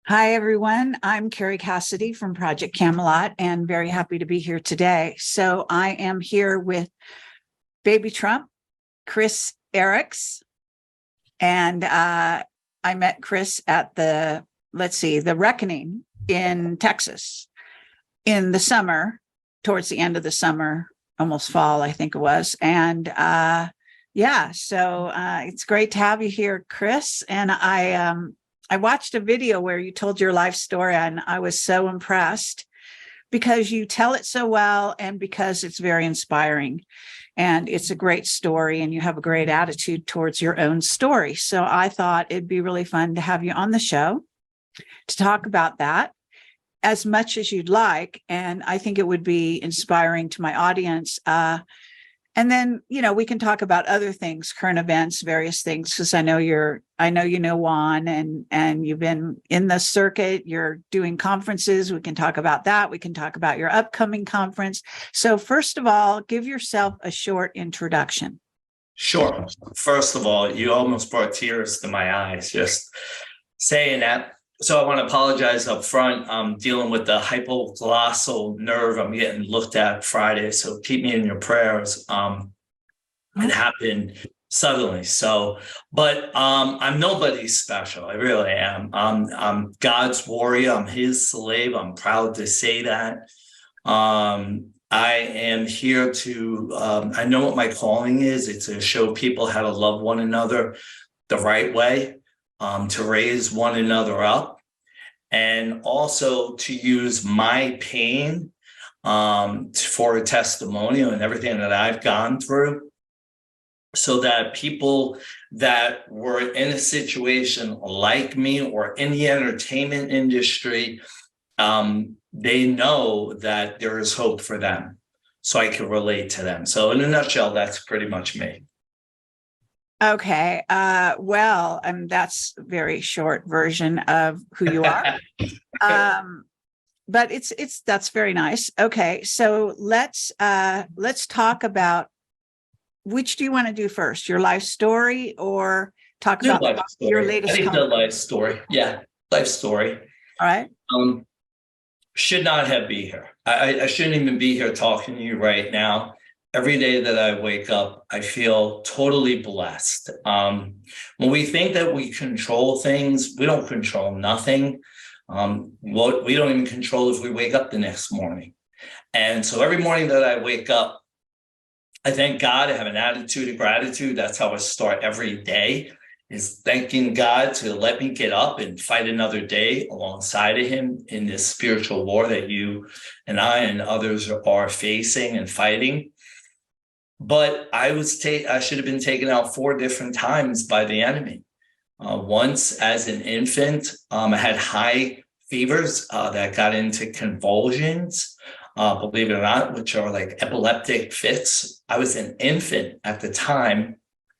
Hi, everyone. I'm Kerry Cassidy from Project Camelot and very happy to be here today. So I am here with Baby Trump, Chris Eryx, and I met Chris at the Reckoning in Texas in the summer, towards the end of the summer, almost fall, I think it was. And it's great to have you here, Chris. And I watched a video where you told your life story, and I was so impressed because you tell it so well and because it's very inspiring. And it's a great story, and you have a great attitude towards your own story. So I thought it'd be really fun to have you on the show to talk about that as much as you'd like. And I think it would be inspiring to my audience. And then, we can talk about other things, current events, various things, because I know you know Juan, and you've been in the circuit, you're doing conferences. We can talk about that. We can talk about your upcoming conference. So first of all, give yourself a short introduction. Sure. First of all, you almost brought tears to my eyes just saying that. So I want to apologize up front. I'm dealing with the hypoglossal nerve. I'm getting looked at Friday, so keep me in your prayers. It happened suddenly. But I'm nobody special. I really am. I'm God's warrior. I'm His slave. I'm proud to say that. I am here to. I know what my calling is. It's to show people how to love one another the right way. To raise one another up, and also to use my pain for a testimonial and everything that I've gone through, so that people that were in a situation like me or in the entertainment industry, they know that there is hope for them, so I can relate to them. So in a nutshell, that's pretty much me. Okay. That's a very short version of who you are. But that's very nice. Okay. So let's talk about, which do you want to do first? Your life story or talk about your latest? I think the life story. Yeah. Life story. All right. Should not have been here. I shouldn't even be here talking to you right now. Every day that I wake up, I feel totally blessed. When we think that we control things, we don't control nothing. We don't even control if we wake up the next morning. And so every morning that I wake up, I thank God. I have an attitude of gratitude. That's how I start every day, is thanking God to let me get up and fight another day alongside of Him in this spiritual war that you and I and others are facing and fighting. But I should have been taken out 4 different times by the enemy. Once as an infant, I had high fevers that got into convulsions, believe it or not, which are like epileptic fits. I was an infant at the time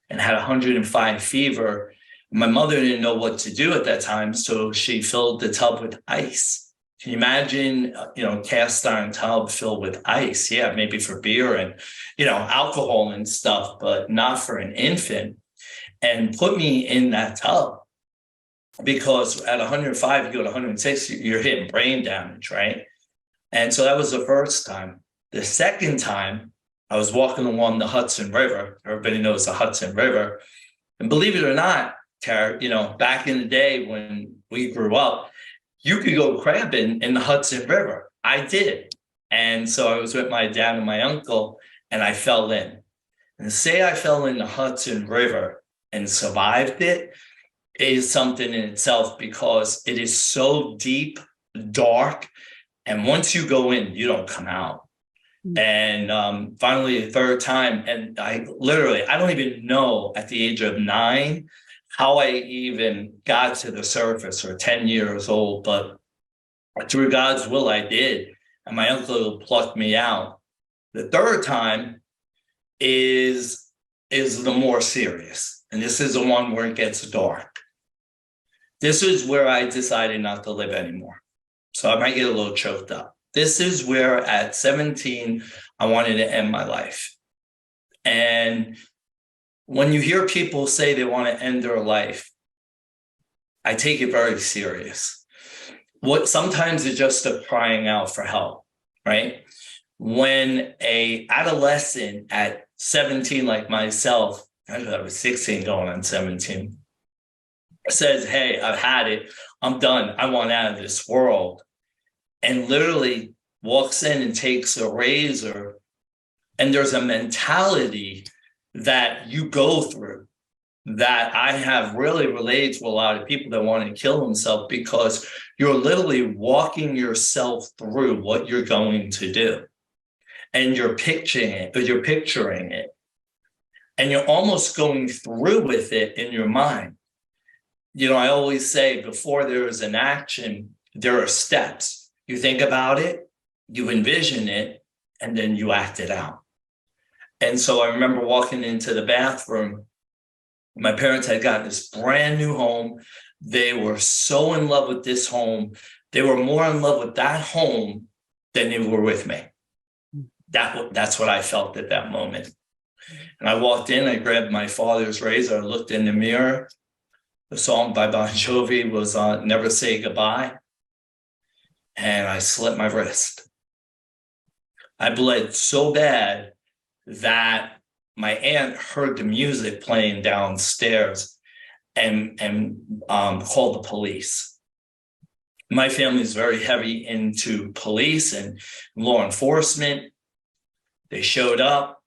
and had 105 fever. My mother didn't know what to do at that time, so she filled the tub with ice. Can you imagine, cast iron tub filled with ice? Yeah, maybe for beer and, alcohol and stuff, but not for an infant. And put me in that tub, because at 105, you go to 106, you're hitting brain damage, right? And so that was the first time. The second time, I was walking along the Hudson River. Everybody knows the Hudson River. And believe it or not, Tara, back in the day when we grew up, you could go crabbing in the Hudson River. I did. And so I was with my dad and my uncle, and I fell in. And to say I fell in the Hudson River and survived it is something in itself, because it is so deep, dark, and once you go in, you don't come out. And finally, the third time, and I don't even know at the age of 9 how I even got to the surface, or 10 years old, but through God's will, I did. And my uncle plucked me out. The third time is the more serious. And this is the one where it gets dark. This is where I decided not to live anymore. So I might get a little choked up. This is where at 17, I wanted to end my life. And when you hear people say they want to end their life, I take it very serious. what sometimes it's just a crying out for help, right? When a adolescent at 17, like myself, I was 16 going on 17, says, hey, I've had it, I'm done, I want out of this world, and literally walks in and takes a razor, and there's a mentality that you go through that I have really related to a lot of people that want to kill themselves, because you're literally walking yourself through what you're going to do. And you're picturing it, and you're almost going through with it in your mind. You know, I always say before there is an action, there are steps. You think about it, you envision it, and then you act it out. And so I remember walking into the bathroom. My parents had gotten this brand new home. They were so in love with this home. They were more in love with that home than they were with me. That's what I felt at that moment. And I walked in, I grabbed my father's razor, I looked in the mirror. The song by Bon Jovi was Never Say Goodbye. And I slit my wrist. I bled so bad that my aunt heard the music playing downstairs and called the police. My family is very heavy into police and law enforcement. They showed up.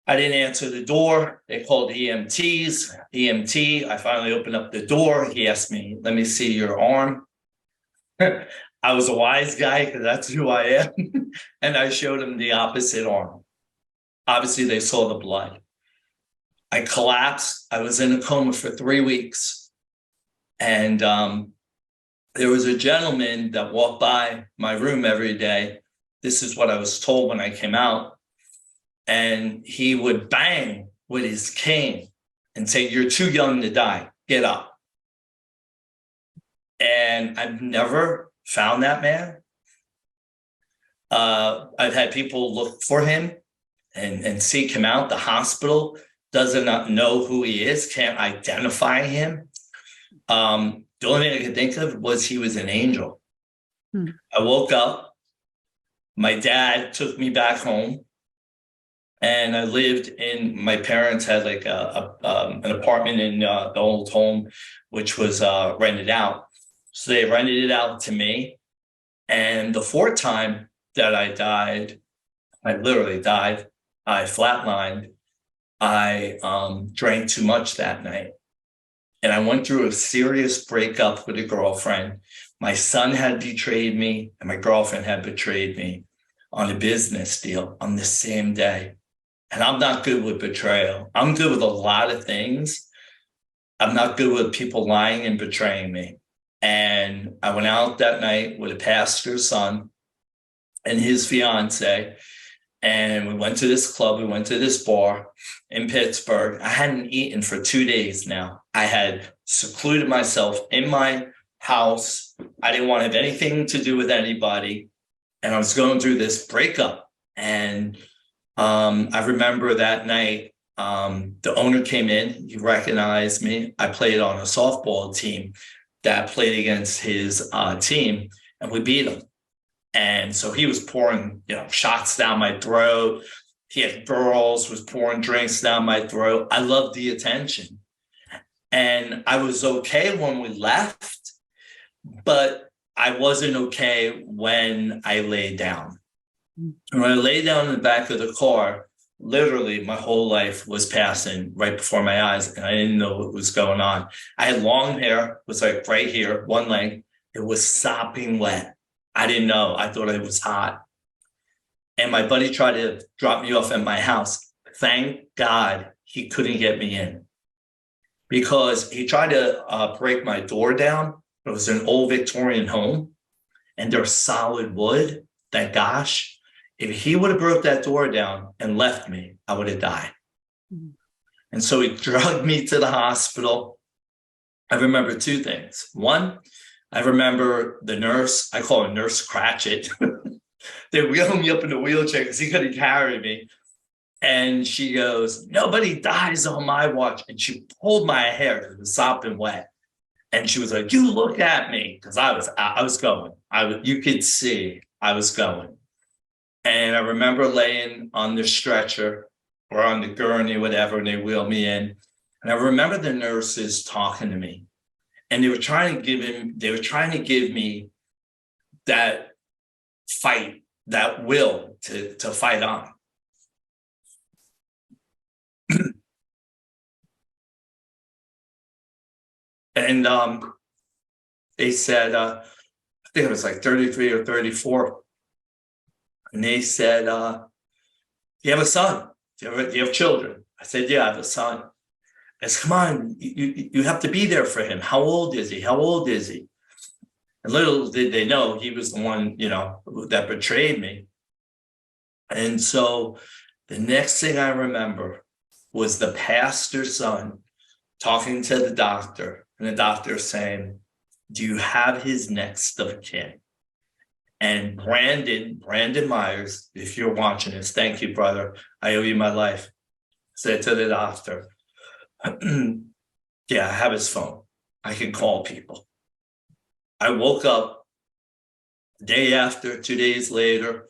I didn't answer the door. They called EMTs. EMT, I finally opened up the door. He asked me, let me see your arm. I was a wise guy because that's who I am. And I showed him the opposite arm. Obviously, they saw the blood. I collapsed. I was in a coma for 3 weeks. And there was a gentleman that walked by my room every day. This is what I was told when I came out. And he would bang with his cane and say, you're too young to die. Get up. And I've never found that man. I've had people look for him and seek him out. The hospital does not know who he is, can't identify him. The only thing I could think of was he was an angel. I woke up. My dad took me back home, and I lived in, my parents had like an apartment in the old home, which was rented out. So they rented it out to me. And the fourth time that I died, I literally died. I flatlined. I drank too much that night. And I went through a serious breakup with a girlfriend. My son had betrayed me, and my girlfriend had betrayed me on a business deal on the same day. And I'm not good with betrayal. I'm good with a lot of things. I'm not good with people lying and betraying me. And I went out that night with a pastor's son and his fiance. And we went to this club. We went to this bar in Pittsburgh. I hadn't eaten for 2 days now. I had secluded myself in my house. I didn't want to have anything to do with anybody. And I was going through this breakup. And I remember that night, the owner came in. He recognized me. I played on a softball team that played against his team, and we beat him. And so he was pouring, shots down my throat. He had girls, was pouring drinks down my throat. I loved the attention. And I was okay when we left, but I wasn't okay when I lay down. When I lay down in the back of the car, literally my whole life was passing right before my eyes, and I didn't know what was going on. I had long hair, it was like right here, one leg. It was sopping wet. I didn't know. I thought it was hot. And my buddy tried to drop me off at my house. Thank God he couldn't get me in, because he tried to break my door down. It was an old Victorian home, and they're solid wood. Thank gosh. If he would have broke that door down and left me, I would have died. And so he dragged me to the hospital. I remember two things. One, I remember the nurse, I call her Nurse Cratchit. They wheeled me up in a wheelchair because he couldn't carry me. And she goes, nobody dies on my watch. And she pulled my hair because it was sopping wet. And she was like, you look at me, because I was going. You could see I was going. And I remember laying on the stretcher or on the gurney, whatever, and they wheeled me in. And I remember the nurses talking to me, and they were trying to give me that fight, that will to fight on. And they said, I think it was like 33 or 34. And they said, you have a son? Do you have children? I said, yeah, I have a son. I said, come on, you have to be there for him. How old is he? How old is he? And little did they know he was the one, that betrayed me. And so the next thing I remember was the pastor's son talking to the doctor, and the doctor saying, do you have his next of kin? And Brandon Myers, if you're watching this, thank you, brother. I owe you my life. Said to the doctor, yeah, I have his phone. I can call people. I woke up the day after, 2 days later,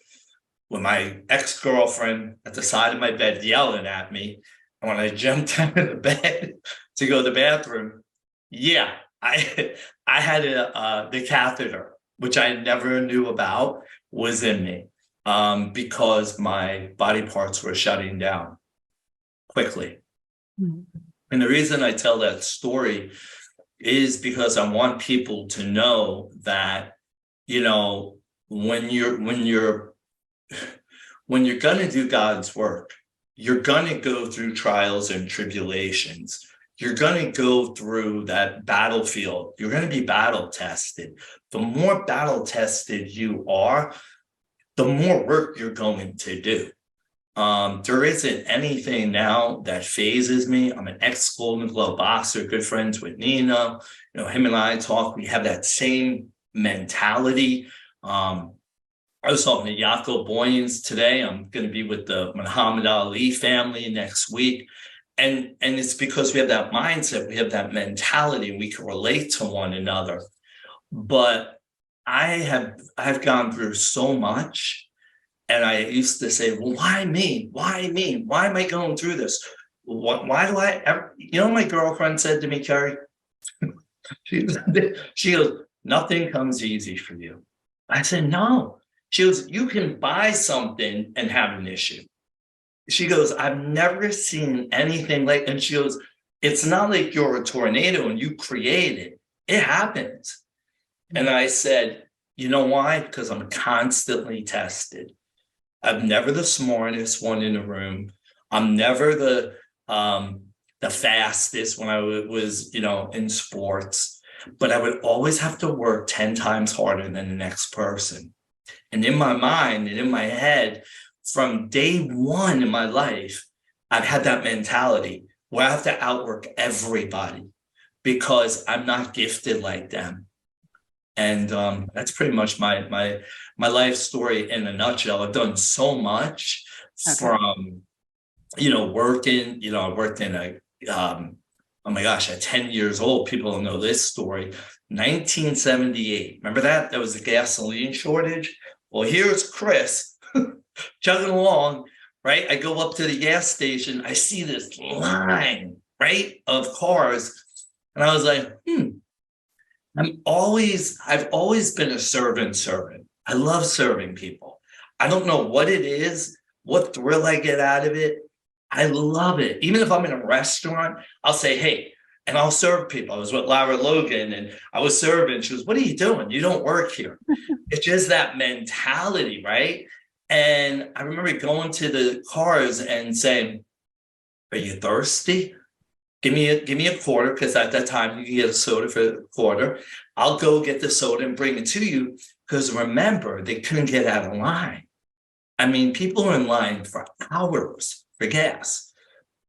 with my ex-girlfriend at the side of my bed yelling at me. And when I jumped out of the bed to go to the bathroom, yeah, I had the catheter, which I never knew about, was in me because my body parts were shutting down quickly. Mm-hmm. And the reason I tell that story is because I want people to know that, when you're going to do God's work, you're going to go through trials and tribulations. You're going to go through that battlefield. You're going to be battle tested. The more battle tested you are, the more work you're going to do. There isn't anything now that phases me. I'm an ex-Golden Glove boxer, good friends with Nino. Him and I talk. We have that same mentality. I was talking to Jaco Boyens today. I'm going to be with the Muhammad Ali family next week. And it's because we have that mindset, we have that mentality, and we can relate to one another. But I've gone through so much. And I used to say, well, why me? Why me? Why am I going through this? Why do I ever, my girlfriend said to me, Kerry, she goes, nothing comes easy for you. I said, no. She goes, you can buy something and have an issue. She goes, I've never seen anything like, and she goes, it's not like you're a tornado and you create it. It happens. And I said, you know why? Because I'm constantly tested. I'm never the smartest one in the room. I'm never the fastest when I was, in sports, but I would always have to work 10 times harder than the next person. And in my mind and in my head, from day one in my life, I've had that mentality where I have to outwork everybody because I'm not gifted like them. And that's pretty much my life story in a nutshell. I've done so much from, working, I worked in oh my gosh, at 10 years old, people don't know this story, 1978. Remember that? There was a gasoline shortage. Well, here's Chris chugging along, right? I go up to the gas station. I see this line, right, of cars. And I was like, I've always been a servant. I love serving people. I don't know what it is, what thrill I get out of it. I love it. Even if I'm in a restaurant, I'll say, hey, and I'll serve people. I was with Lara Logan and I was serving. She was, what are you doing? You don't work here. It's just that mentality, right? And I remember going to the cars and saying, are you thirsty? Give me a quarter, because at that time you can get a soda for a quarter. I'll go get the soda and bring it to you, because remember, they couldn't get out of line. I mean, people are in line for hours for gas.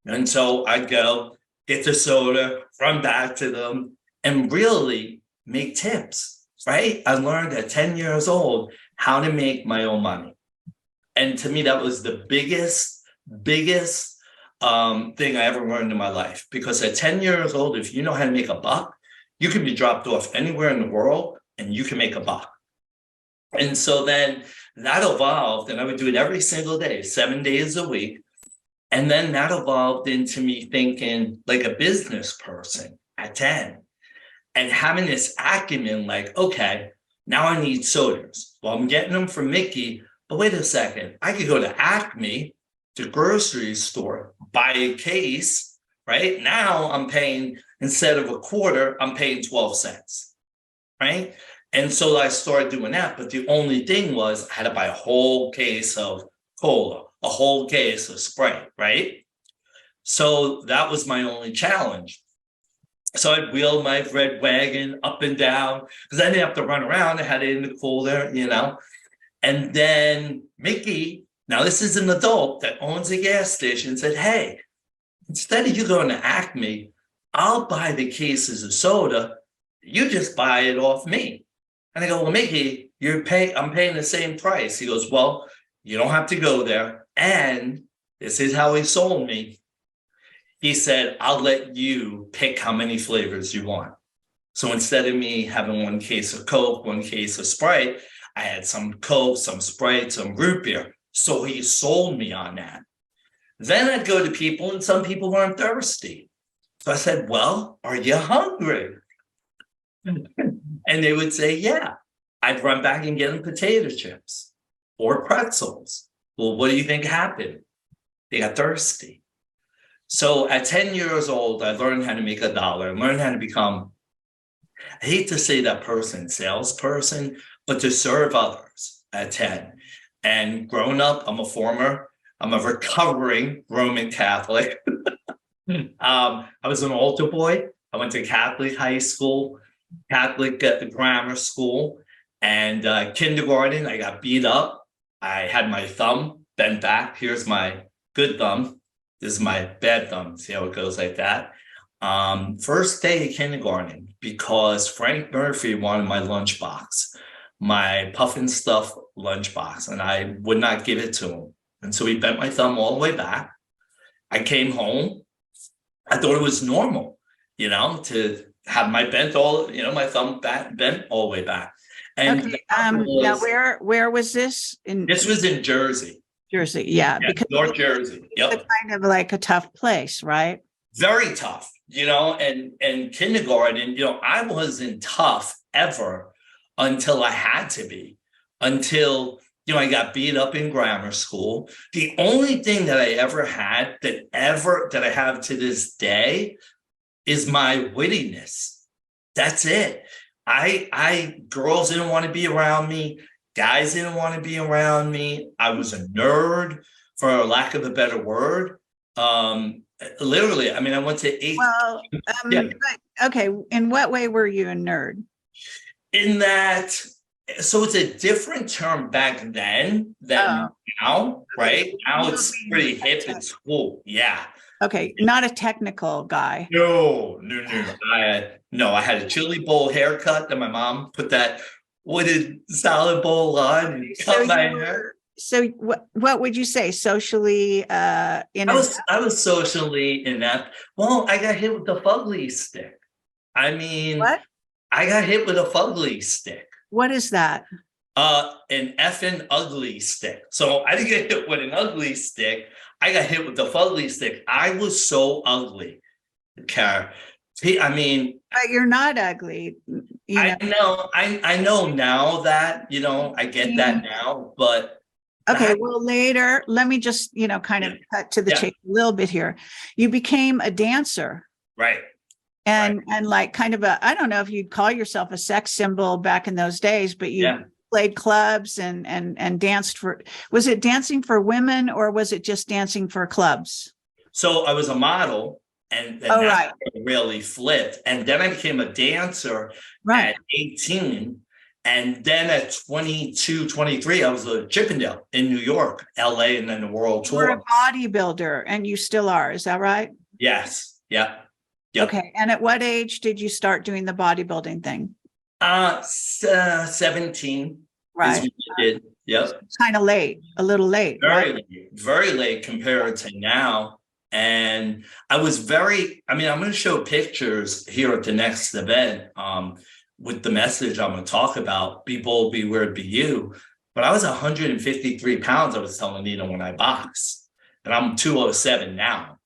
And so I'd go get the soda, run back to them, and really make tips, right? I learned at 10 years old how to make my own money. And to me, that was the biggest thing I ever learned in my life. Because at 10 years old, if you know how to make a buck, You can be dropped off anywhere in the world and you can make a buck. And so then that evolved, and I would do it every single day, 7 days a week. And then that evolved into me thinking like a business person at 10 and having this acumen like, okay, now I need sodas. Well, I'm getting them from Mickey, but wait a second, I could go to Acme, the grocery store, buy a case, right? Now I'm paying, instead of a quarter, I'm paying 12 cents, right? And so I started doing that. But the only thing was I had to buy a whole case of cola, a whole case of Sprite, right? So that was my only challenge. So I'd wheel my red wagon up and down because I didn't have to run around. I had it in the cooler, you know. And then Mickey, now this is an adult that owns a gas station, said, hey, instead of you going to Acme, I'll buy the cases of soda. You just buy it off me. And I go, well, Mickey, I'm paying the same price. He goes, well, you don't have to go there. And this is how he sold me. He said, I'll let you pick how many flavors you want. So instead of me having one case of Coke, one case of Sprite, I had some Coke, some Sprite, some root beer. So he sold me on that. Then I'd go to people and some people weren't thirsty. So I said, well, are you hungry? And they would say, yeah. I'd run back and get them potato chips or pretzels. Well, what do you think happened? They got thirsty. So at 10 years old, I learned how to make $1. I learned how to become, I hate to say that person, salesperson, but to serve others at 10. And growing up, I'm a recovering Roman Catholic. I was an altar boy. I went to Catholic high school, Catholic grammar school, and kindergarten. I got beat up. I had my thumb bent back. Here's my good thumb. This is my bad thumb. See how it goes like that? First day of kindergarten, because Frank Murphy wanted my lunchbox, my puff and stuff lunchbox, and I would not give it to him. And so he bent my thumb all the way back. I came home. I thought it was normal, you know, to have my my thumb bent all the way back. And okay. Now where was this? This was in Jersey. Jersey, yeah, Because North Jersey. Yep. It's kind of like a tough place, right? Very tough, you know, and kindergarten, you know, I wasn't tough ever until I had to be, until, you know, I got beat up in grammar school. The only thing that I ever had that I have to this day is my wittiness. That's it. Girls didn't want to be around me. Guys didn't want to be around me. I was a nerd, for lack of a better word. Literally, I mean, I went to 8. Well, yeah. Okay. In what way were you a nerd? In that, so it's a different term back then than now, right? Now it's pretty hip and cool. Yeah. Okay, not a technical guy. No. I had a chili bowl haircut that my mom put that wooden salad bowl on and cut my hair. So what would you say socially? I was socially inept. Well, I got hit with the fugly stick. I mean, what? I got hit with a fugly stick. What is that? An effing ugly stick. So I didn't get hit with an ugly stick. I got hit with the fugly stick. I was so ugly, Kara. I mean, but you're not ugly. I know. I know now that, you know, I get that now, but. Okay, well, later, let me just, you know, kind of cut to the chase a little bit here. You became a dancer. Right. And like kind of I don't know if you'd call yourself a sex symbol back in those days, but you played clubs and danced was it dancing for women or was it just dancing for clubs? So I was a model and that really flipped. And then I became a dancer at 18. And then at 22, 23, I was a Chippendale in New York, LA, and then the world tour. You're a bodybuilder and you still are. Is that right? Yes. Yeah. Yep. Okay. And at what age did you start doing the bodybuilding thing? 17. Right. Is what I did. Yep. Kind of late, a little late. Very late compared to now. And I was very, I mean, I'm going to show pictures here at the next event with the message I'm going to talk about, be bold, be weird, be you. But I was 153 pounds, I was telling Nina when I boxed, and I'm 207 now.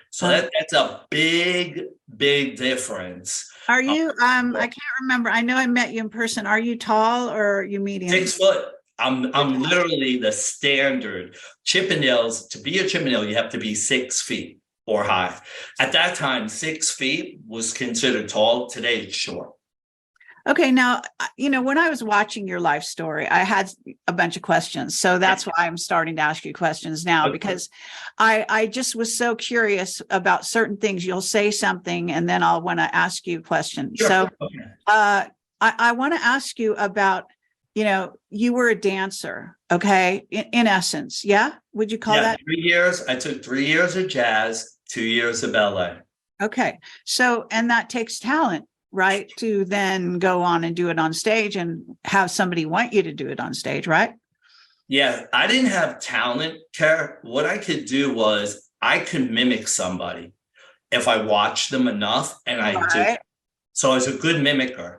So that's a big, big difference. Are you, I can't remember. I know I met you in person. Are you tall or are you medium? 6 foot. I'm literally the standard. Chippendales, to be a Chippendale, you have to be 6 feet or high. At that time, 6 feet was considered tall. Today, it's short. Okay. Now, you know, when I was watching your life story, I had a bunch of questions. So that's why I'm starting to ask you questions now, because I just was so curious about certain things. You'll say something and then I'll want to ask you a question. Sure. So I want to ask you about, you know, you were a dancer, okay, in essence. Yeah. Would you call that? 3 years. I took 3 years of jazz, 2 years of ballet. Okay. So, and that takes talent, right? To then go on and do it on stage and have somebody want you to do it on stage, right? Yeah. I didn't have talent, Kerry. What I could do was I could mimic somebody if I watched them enough, and I did. So I was a good mimicker,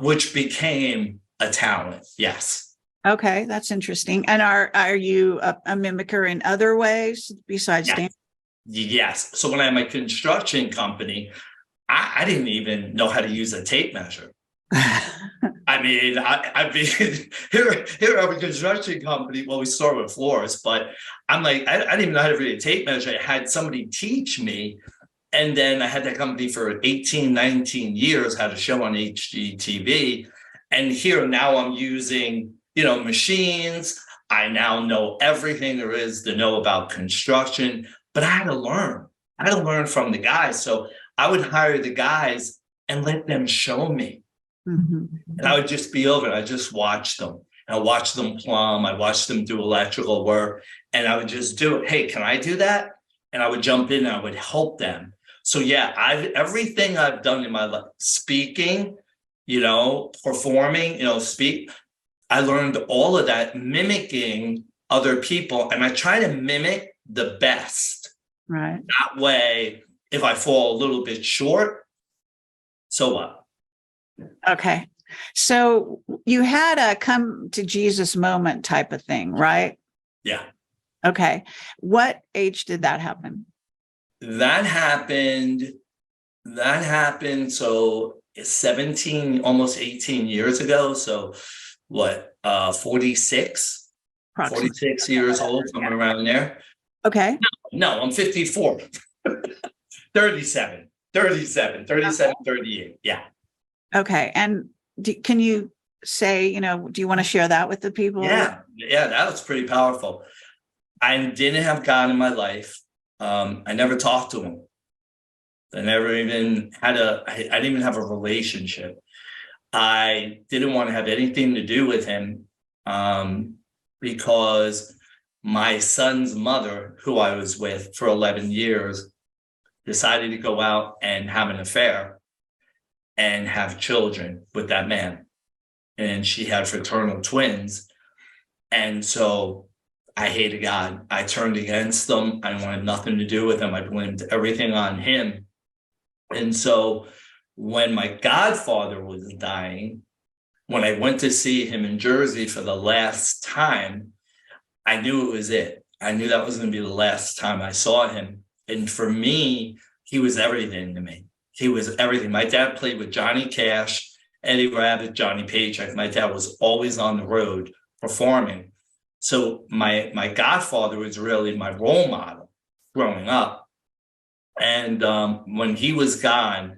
which became a talent. Yes. Okay, that's interesting. And are you a mimicker in other ways besides dance? Yes. So when I had my construction company, I didn't even know how to use a tape measure. I mean, I've been here at a construction company. Well, we start with floors, but I'm like, I didn't even know how to read a tape measure. I had somebody teach me. And then I had that company for 18, 19 years, had a show on HGTV. And here now I'm using, you know, machines. I now know everything there is to know about construction, but I had to learn. I had to learn from the guys. So I would hire the guys and let them show me. And I would just be over it. I just watch them. And I watch them plumb. I watch them do electrical work. And I would just do it. Hey, can I do that? And I would jump in and I would help them. So yeah, everything I've done in my life, speaking, you know, performing, you know, I learned all of that mimicking other people. And I try to mimic the best. Right. That way, if I fall a little bit short, so what? Okay. So you had a come to Jesus moment type of thing, right? Yeah. Okay. What age did that happen? That happened. So 17, almost 18 years ago. So what, 46 years old, somewhere around there. Okay. No, I'm 54. 37, 38. Yeah. Okay. And can you say, you know, do you want to share that with the people? Yeah, that was pretty powerful. I didn't have God in my life. I never talked to him. I never even had I didn't even have a relationship. I didn't want to have anything to do with him because my son's mother, who I was with for 11 years, decided to go out and have an affair and have children with that man. And she had fraternal twins. And so I hated God. I turned against them. I wanted nothing to do with him. I blamed everything on him. And so when my godfather was dying, when I went to see him in Jersey for the last time, I knew it was it. I knew that was going to be the last time I saw him. And for me, he was everything to me. He was everything. My dad played with Johnny Cash, Eddie Rabbitt, Johnny Paycheck. My dad was always on the road performing. So my godfather was really my role model growing up. And when he was gone,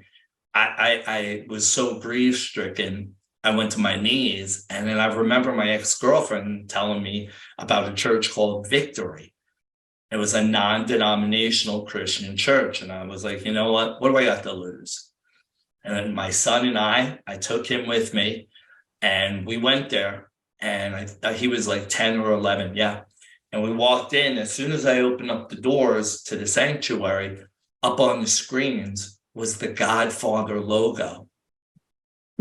I was so grief-stricken. I went to my knees. And then I remember my ex-girlfriend telling me about a church called Victory. It was a non-denominational Christian church. And I was like, you know what do I got to lose? And then my son and I took him with me and we went there. And he was like 10 or 11. Yeah. And we walked in. As soon as I opened up the doors to the sanctuary, up on the screens was the Godfather logo.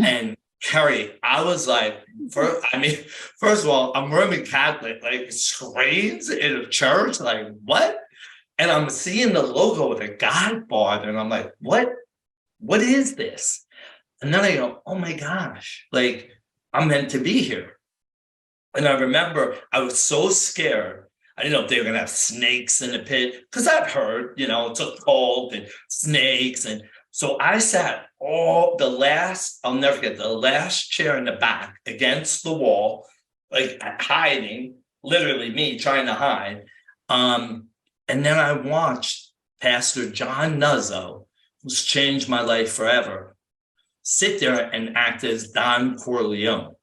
And Kerry, I was like, first of all, I'm Roman Catholic, like screens in a church, like what? And I'm seeing the logo of the Godfather, and I'm like, what is this? And then I go, oh my gosh, like I'm meant to be here. And I remember I was so scared. I didn't know if they were gonna have snakes in the pit, because I've heard, it's a cult and snakes. And so I sat I'll never forget, the last chair in the back against the wall, like hiding, literally me trying to hide. And then I watched Pastor John Nuzzo, who's changed my life forever, sit there and act as Don Corleone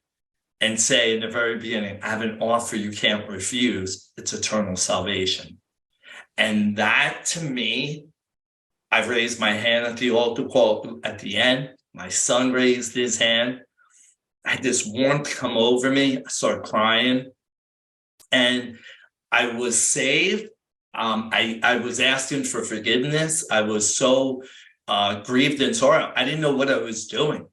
and say in the very beginning, I have an offer you can't refuse. It's eternal salvation. And that, to me, I raised my hand at the altar call at the end. My son raised his hand. I had this warmth come over me. I started crying. And I was saved. I was asking for forgiveness. I was so grieved and sorry. I didn't know what I was doing.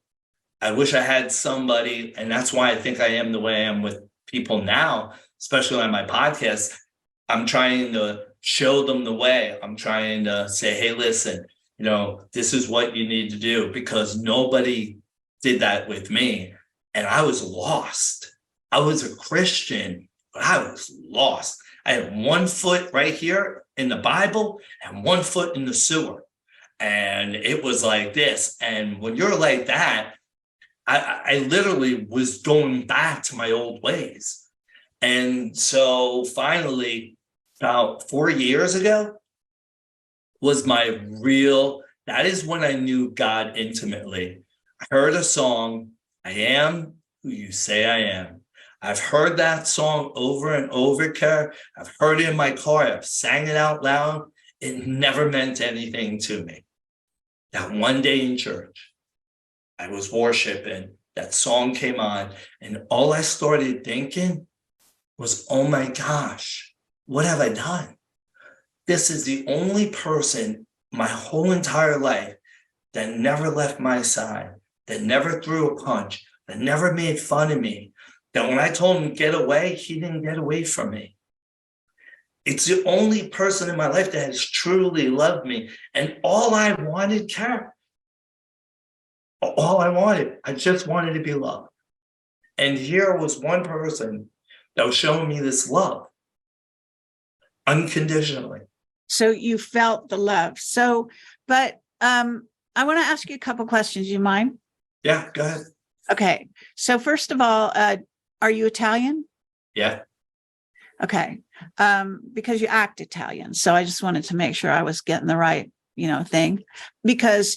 I wish I had somebody, and that's why I think I am the way I am with people now, especially on my podcast. I'm trying to show them the way. I'm trying to say, hey, listen, this is what you need to do, because nobody did that with me. And I was lost. I was a Christian, but I was lost. I had 1 foot right here in the Bible and 1 foot in the sewer. And it was like this. And when you're like that, I literally was going back to my old ways. And so finally, about 4 years ago, was that is when I knew God intimately. I heard a song, I am who you say I am. I've heard that song over and over, Kerry. I've heard it in my car. I've sang it out loud. It never meant anything to me. That one day in church, I was worshiping, that song came on, and all I started thinking was, oh my gosh, what have I done? This is the only person my whole entire life that never left my side, that never threw a punch, that never made fun of me, that when I told him to get away, he didn't get away from me. It's the only person in my life that has truly loved me. And all I wanted, Kerry, I just wanted to be loved. And here was one person that was showing me this love unconditionally. So you felt the love. So, but I want to ask you a couple questions. You mind? Yeah, go ahead. Okay. So first of all, are you Italian? Yeah. Okay. Because you act Italian. So I just wanted to make sure I was getting the right, thing, because,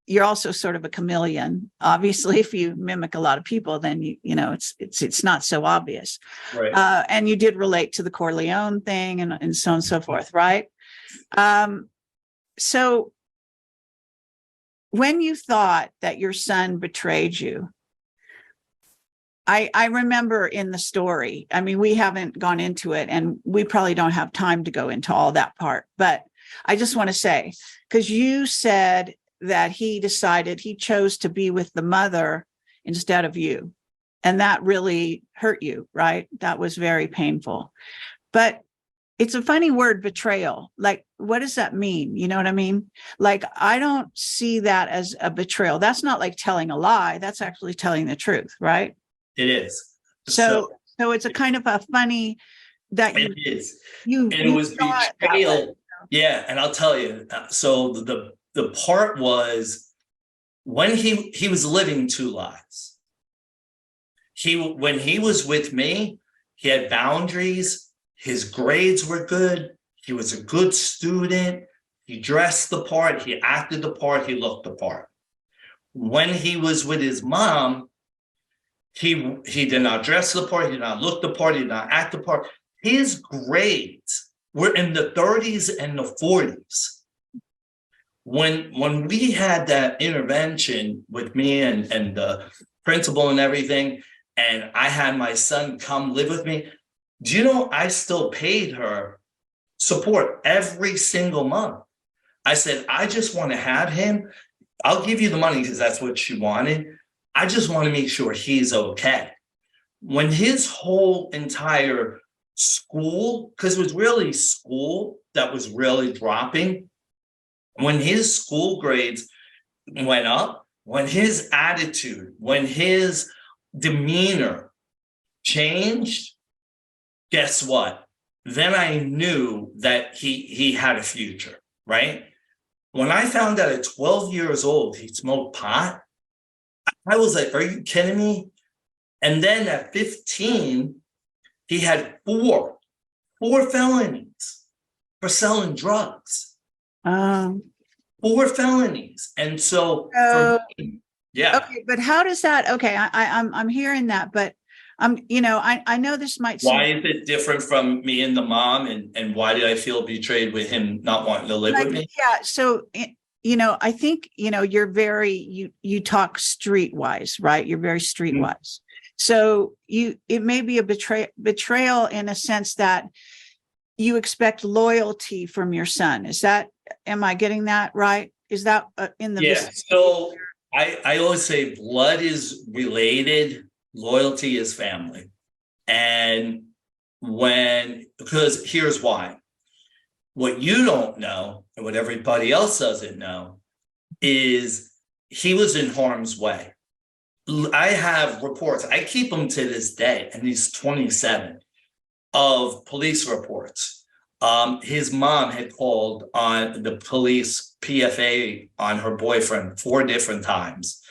you're also sort of a chameleon. Obviously, if you mimic a lot of people, then it's not so obvious. Right. And you did relate to the Corleone thing and so on and so forth, right? So when you thought that your son betrayed you, I remember in the story, I mean, we haven't gone into it and we probably don't have time to go into all that part, but I just want to say, because you said that he chose to be with the mother instead of you. And that really hurt you, right? That was very painful. But it's a funny word, betrayal. Like, what does that mean? You know what I mean? Like, I don't see that as a betrayal. That's not like telling a lie. That's actually telling the truth, right? It is. So it's a kind of a funny that it is. And it was betrayal. Yeah, and I'll tell you. So the part was when he was living 2 lives. When he was with me, he had boundaries. His grades were good. He was a good student. He dressed the part. He acted the part. He looked the part. When he was with his mom, he did not dress the part. He did not look the part. He did not act the part. His grades were in the 30s and the 40s. When we had that intervention with me and the principal and everything, and I had my son come live with me, do you know I still paid her support every single month? I said, I just want to have him. I'll give you the money because that's what she wanted. I just want to make sure he's okay. When his whole entire school, because it was really school that was really dropping. When his school grades went up, when his attitude, when his demeanor changed, guess what? Then I knew that he had a future, right? When I found out at 12 years old he smoked pot, I was like, are you kidding me? And then at 15, he had four felonies for selling drugs. Um, 4 felonies. And so for me, yeah. okay, but how does that, okay, I'm hearing that, but I know this might seem. Why is it different from me and the mom? And why did I feel betrayed with him not wanting to live with me? Yeah. So, I think, you're you talk streetwise, right? You're very streetwise. So it may be a betrayal in a sense that you expect loyalty from your son. Am I getting that right? Is that in the vicinity? So I always say blood is related, loyalty is family. And because here's why. What you don't know and what everybody else doesn't know is he was in harm's way. I have reports, I keep them to this day, and he's 27, of police reports. His mom had called on the police PFA on her boyfriend 4 different times.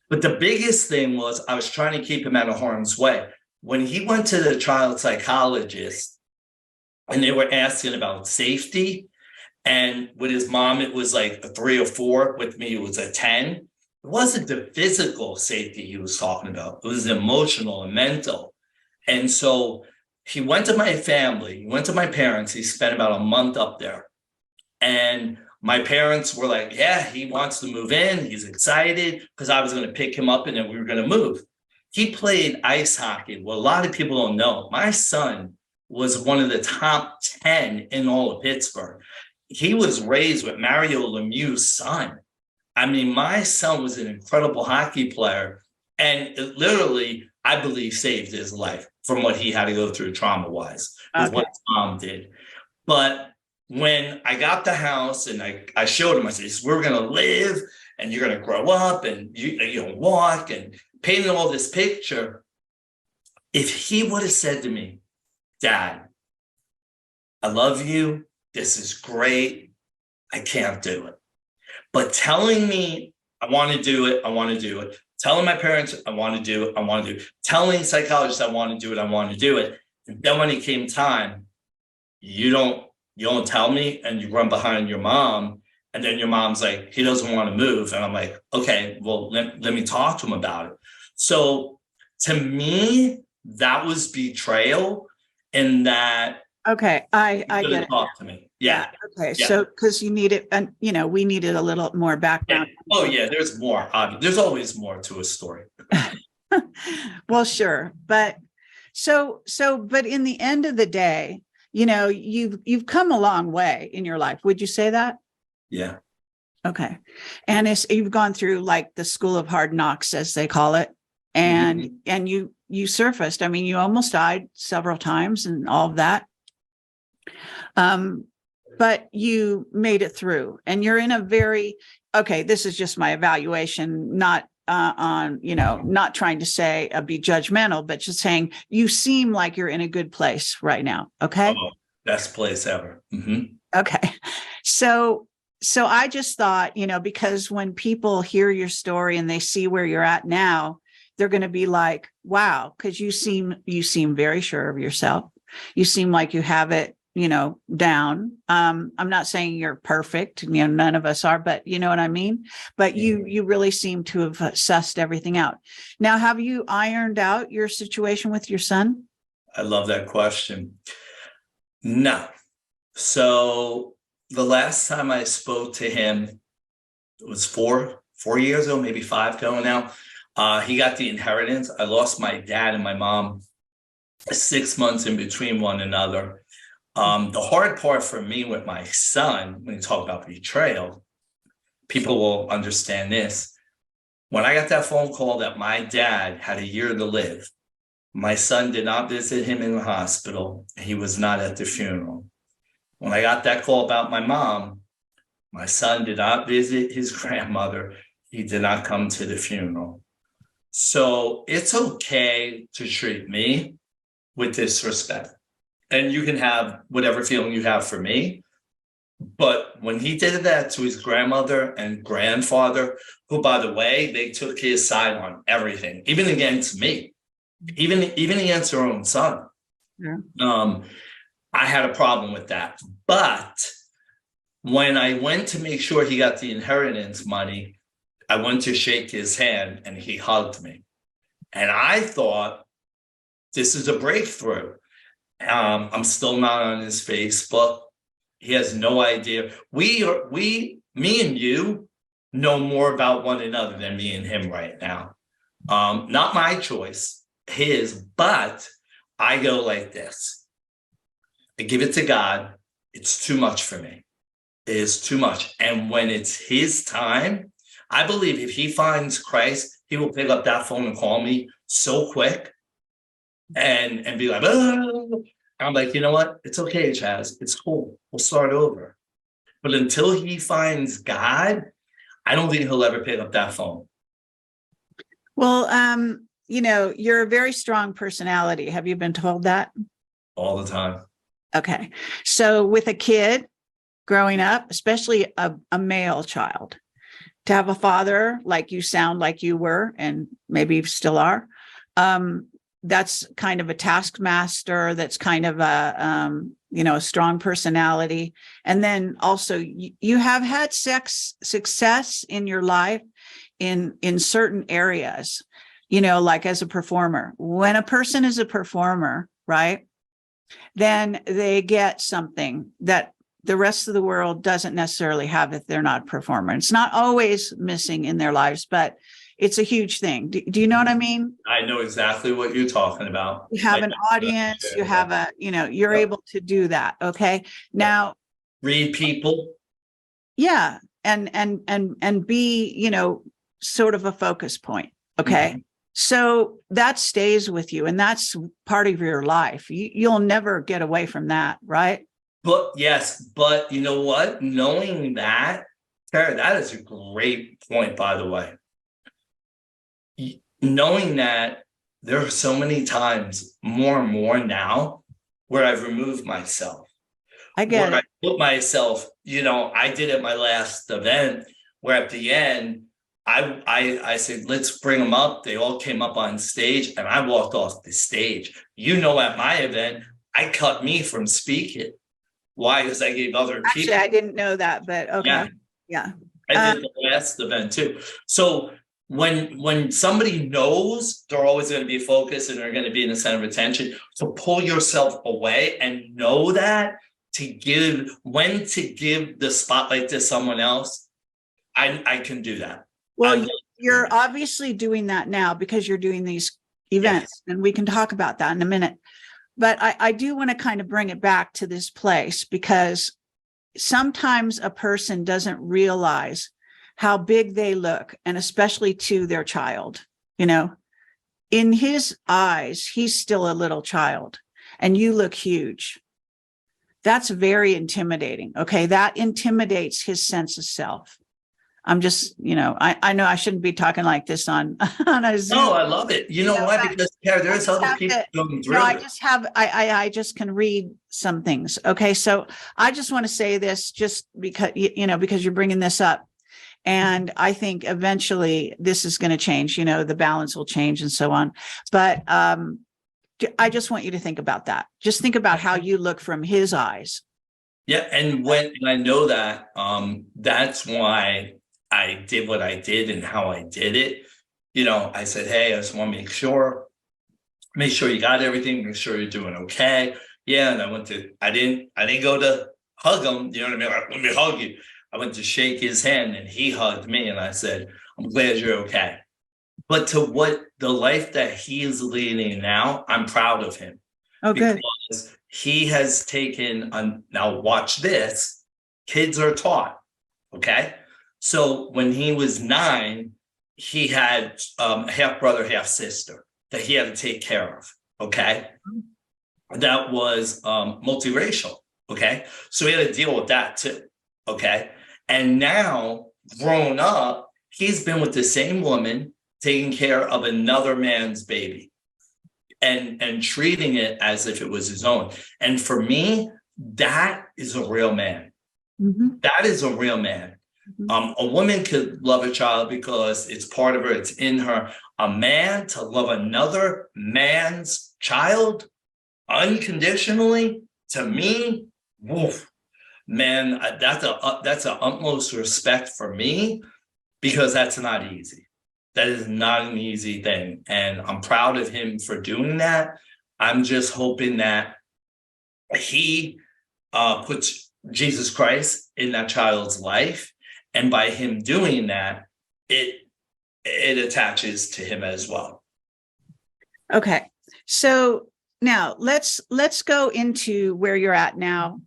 But the biggest thing was I was trying to keep him out of harm's way. When he went to the child psychologist and they were asking about safety, and with his mom, it was like a 3 or 4. With me, it was a 10. It wasn't the physical safety he was talking about. It was emotional and mental. And so he went to my family, he went to my parents. He spent about a month up there. And my parents were like, yeah, he wants to move in. He's excited because I was going to pick him up and then we were going to move. He played ice hockey. Well, a lot of people don't know. My son was one of the top 10 in all of Pittsburgh. He was raised with Mario Lemieux's son. I mean, my son was an incredible hockey player. And it literally, I believe, saved his life from what he had to go through trauma-wise with what his mom did. But when I got the house and I showed him, I said, we're going to live and you're going to grow up and you walk, and painted all this picture. If he would have said to me, Dad, I love you. This is great. I can't do it. But telling me I want to do it, I want to do it. Telling my parents I want to do it, I want to do it. Telling psychologists I want to do it, I want to do it. And then when it came time, you don't tell me, and you run behind your mom. And then your mom's like, he doesn't want to move. And I'm like, okay, well, let me talk to him about it. So to me, that was betrayal in that. Okay, I get it. Talk to me. Yeah. Okay, yeah. So because you need it, and we needed a little more background. Yeah. Oh yeah, there's more. There's always more to a story. Well, sure, but but in the end of the day, you've come a long way in your life. Would you say that? Yeah. Okay, and you've gone through like the school of hard knocks, as they call it, and you surfaced. I mean, you almost died several times and all of that. But you made it through, and you're in a this is just my evaluation, not not trying to say be judgmental, but just saying you seem like you're in a good place right now. Okay. Oh, best place ever. Mm-hmm. Okay. So I just thought, because when people hear your story and they see where you're at now, they're going to be like, wow, because you seem very sure of yourself. You seem like you have it, down. I'm not saying you're perfect, none of us are, but you know what I mean? But you really seem to have sussed everything out. Now, have you ironed out your situation with your son? I love that question. No. So the last time I spoke to him, it was 4 years ago, maybe 5 ago now. He got the inheritance. I lost my dad and my mom 6 months in between one another. The hard part for me with my son, when you talk about betrayal, people will understand this. When I got that phone call that my dad had a year to live, My son did not visit him in the hospital. He was not at the funeral. When I got that call about my mom, my son did not visit his grandmother. He did not come to the funeral. So it's okay to treat me with disrespect. And you can have whatever feeling you have for me. But when he did that to his grandmother and grandfather, who, by the way, they took his side on everything, even against me, even against their own son. Yeah. I had a problem with that. But when I went to make sure he got the inheritance money, I went to shake his hand and he hugged me. And I thought, this is a breakthrough. I'm still not on his Facebook. He has no idea. Me and you know more about one another than me and him right now. Not my choice, his, but I go like this. I give it to God. It's too much for me. It is too much. And when it's his time, I believe if he finds Christ, he will pick up that phone and call me so quick and be like, oh. I'm like, you know what? It's okay, Chaz. It's cool. We'll start over. But until he finds God, I don't think he'll ever pick up that phone. Well, you're a very strong personality. Have you been told that? All the time. Okay. So with a kid growing up, especially a male child, to have a father like you sound like you were, and maybe still are, that's kind of a taskmaster. That's kind of a strong personality. And then also you have had success in your life in certain areas, like as a performer. When a person is a performer, right, then they get something that the rest of the world doesn't necessarily have if they're not a performer. It's not always missing in their lives, but it's a huge thing. Do you know what I mean? I know exactly what you're talking about. You have an audience, you have you're able to do that. Okay. Now, read people. Yeah. And be, sort of a focus point. Okay. Mm-hmm. So that stays with you, and that's part of your life. You'll never get away from that. Right. But yes, but you know what? Knowing that, Kerry, that is a great point, by the way. Knowing that there are so many times more and more now where I've removed myself. I get it. I put myself, I did at my last event where at the end, I said, let's bring them up. They all came up on stage and I walked off the stage. At my event, I cut me from speaking. Why? Because I gave other people. Actually, I didn't know that, but okay. Yeah. I did the last event too. So when somebody knows they're always going to be focused and they're going to be in the center of attention, to pull yourself away and know that when to give the spotlight to someone else, I can do that. Well, you're obviously doing that now because you're doing these events, and we can talk about that in a minute. But I do want to kind of bring it back to this place, because sometimes a person doesn't realize how big they look, and especially to their child. In his eyes, he's still a little child, and you look huge. That's very intimidating. Okay. That intimidates his sense of self. I'm just, I know I shouldn't be talking like this on a Zoom. No, I love it. You know why? Because there's other people going through it. I just can read some things. Okay. So I just want to say this just because, because you're bringing this up. And I think eventually this is going to change, the balance will change and so on. But I just want you to think about that. Just think about how you look from his eyes. Yeah. And when I know that, that's why I did what I did and how I did it. I said, hey, I just want to make sure you got everything, make sure you're doing okay. Yeah. And I didn't go to hug him. You know what I mean? Like, let me hug you. I went to shake his hand and he hugged me and I said, I'm glad you're okay. But to what the life that he is leading now, I'm proud of him. Oh, good. Because he has taken now watch this, kids are taught. Okay. So when he was 9, he had a half brother, half sister that he had to take care of. okay, that was multiracial, okay? So we had to deal with that too, okay? And now, grown up, he's been with the same woman, taking care of another man's baby and treating it as if it was his own. And for me, that is a real man. Mhm. That is a real man. A woman could love a child because it's part of her, it's in her. A man to love another man's child unconditionally, to me, woof, man, that's a utmost respect for me, because that's not easy. That is not an easy thing. And I'm proud of him for doing that. I'm just hoping that he puts Jesus Christ in that child's life. And by him doing that, it attaches to him as well. Okay. So now let's go into where you're at now.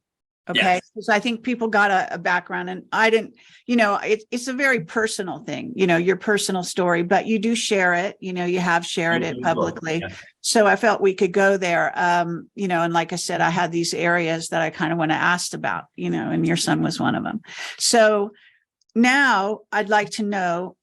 Okay. Yes. Because I think people got a background, and I didn't, it's a very personal thing, your personal story, but you do share it, you have shared it publicly. Yeah. So I felt we could go there. And like I said, I had these areas that I kind of want to ask about, and your son was one of them. So now I'd like to know,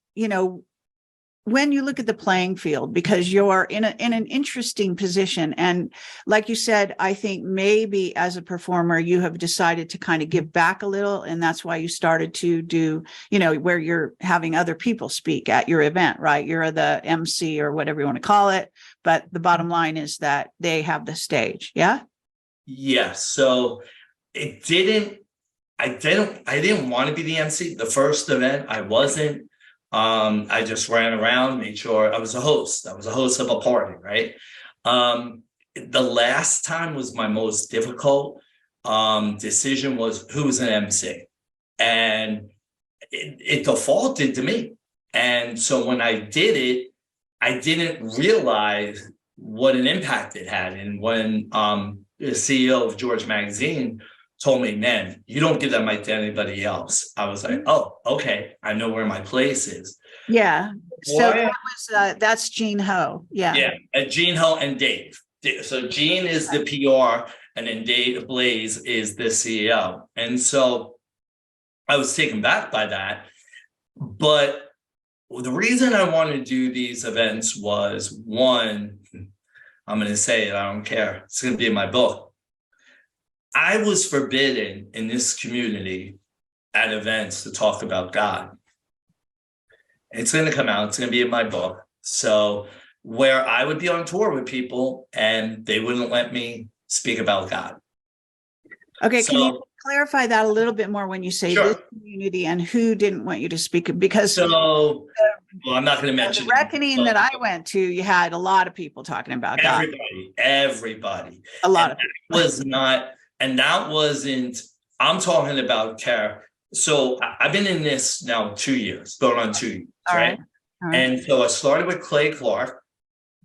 when you look at the playing field, because you're in an interesting position. And like you said, I think maybe as a performer, you have decided to kind of give back a little. And that's why you started to do, where you're having other people speak at your event, right? You're the MC or whatever you want to call it. But the bottom line is that they have the stage. Yeah. Yes. So I didn't want to be the MC. The first event, I wasn't. I just ran around, made sure I was a host. I was a host of a party, right? The last time was my most difficult decision, was who was an MC. And it defaulted to me. And so when I did it, I didn't realize what an impact it had. And when the CEO of George Magazine told me, man, you don't give that mic to anybody else, I was like, oh, okay, I know where my place is. Yeah. So that's Gene Ho. Yeah. Yeah, Gene Ho and Dave. So Gene is the PR, and then Dave Blaze is the CEO. And so I was taken back by that. But the reason I wanted to do these events was, one, I'm going to say it, I don't care, it's going to be in my book. I was forbidden in this community at events to talk about God. It's going to come out. It's going to be in my book. So where I would be on tour with people and they wouldn't let me speak about God. Okay. So, can you clarify that a little bit more when you say this community and who didn't want you to speak? Because well, I'm not going to mention the reckoning that I went to, you had a lot of people talking about God. Everybody. A lot of people. Was not. And that wasn't, I'm talking about care. So I've been in this now 2 years, going on 2 years, right? And so I started with Clay Clark.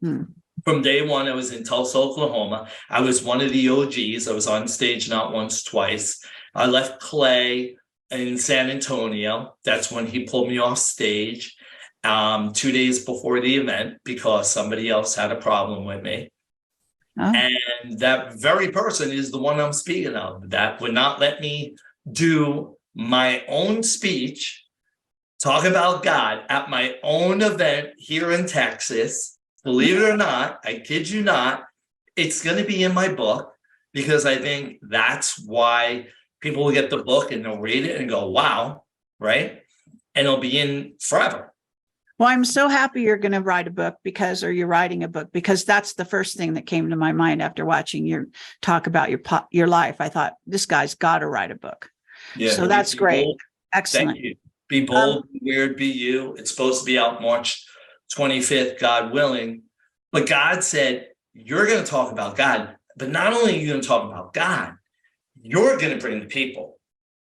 From day one, I was in Tulsa, Oklahoma. I was one of the OGs. I was on stage not once, twice. I left Clay in San Antonio. That's when he pulled me off stage 2 days before the event because somebody else had a problem with me. And that very person is the one I'm speaking of, that would not let me do my own speech, talk about God at my own event here in Texas. Believe it or not, I kid you not, it's going to be in my book, because I think that's why people will get the book and they'll read it and go, wow, right? And it'll be in forever. Well, I'm so happy you're going to write a book or you're writing a book, because that's the first thing that came to my mind after watching your talk about your life. I thought, this guy's got to write a book. Yeah, so that's great. Bold. Excellent. Thank you. Be bold, be weird, be you. It's supposed to be out March 25th, God willing. But God said, you're going to talk about God, but not only are you going to talk about God, you're going to bring the people.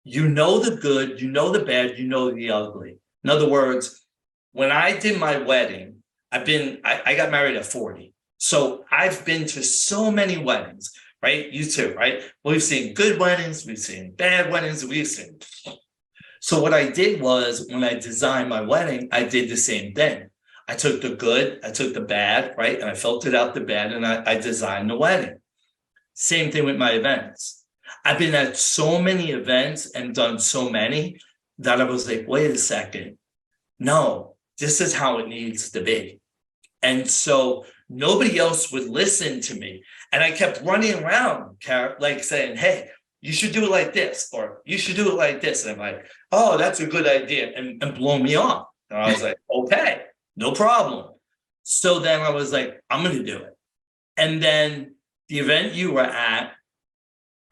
You know the good, you know the bad, you know the ugly. In other words, when I did my wedding, I got married at 40. So I've been to so many weddings, right? You too, right? We've seen good weddings, we've seen bad weddings, we've seen. So what I did was, when I designed my wedding, I did the same thing. I took the good, I took the bad, right? And I filtered out the bad, and I designed the wedding. Same thing with my events. I've been at so many events and done so many that I was like, wait a second. No, this is how it needs to be. And so nobody else would listen to me. And I kept running around, like saying, hey, you should do it like this, or you should do it like this. And I'm like, oh, that's a good idea. And blow me off. And I was like, okay, no problem. So then I was like, I'm going to do it. And then the event you were at,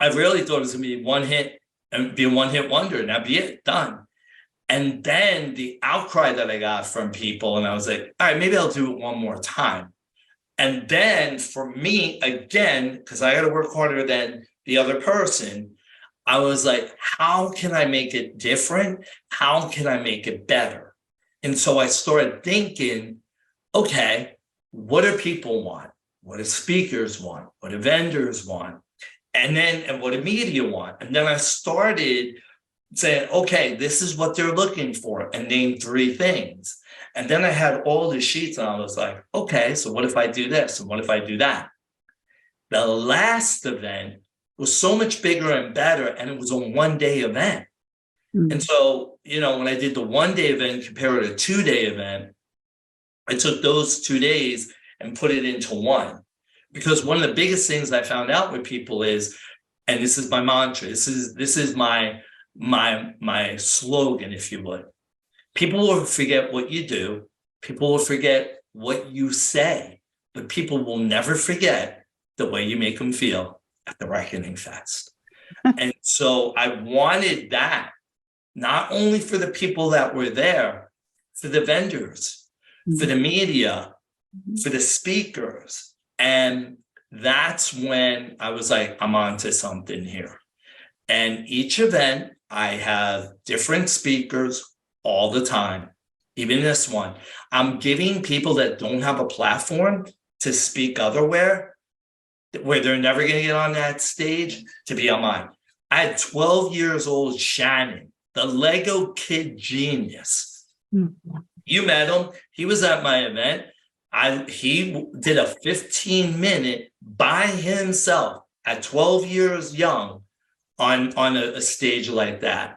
I really thought it was going to be one hit and be a one hit wonder, and that'd be it, done. And then the outcry that I got from people, and I was like, all right, maybe I'll do it one more time. And then for me, again, because I got to work harder than the other person, I was like, how can I make it different? How can I make it better? And so I started thinking, okay, what do people want? What do speakers want? What do vendors want? And what do media want? And then I started saying, okay, this is what they're looking for, and name 3 things. And then I had all the sheets, and I was like, okay, so what if I do this? And what if I do that? The last event was so much bigger and better, and it was a one-day event. Mm-hmm. And so, when I did the one-day event compared to a 2-day event, I took those 2 days and put it into one. Because one of the biggest things I found out with people is, and this is my mantra, this is my slogan, if you would. People will forget what you do. People will forget what you say, but people will never forget the way you make them feel at the Reckoning Fest. And so I wanted that, not only for the people that were there, for the vendors, for the media, for the speakers. And that's when I was like, I'm onto something here. And each event, I have different speakers all the time. Even this one, I'm giving people that don't have a platform to speak otherwhere, where they're never going to get on that stage, to be on mine. I had 12 years old Shannon, the Lego kid genius. Mm-hmm. You met him. He was at my event. He did a 15-minute by himself at 12 years young on a stage like that.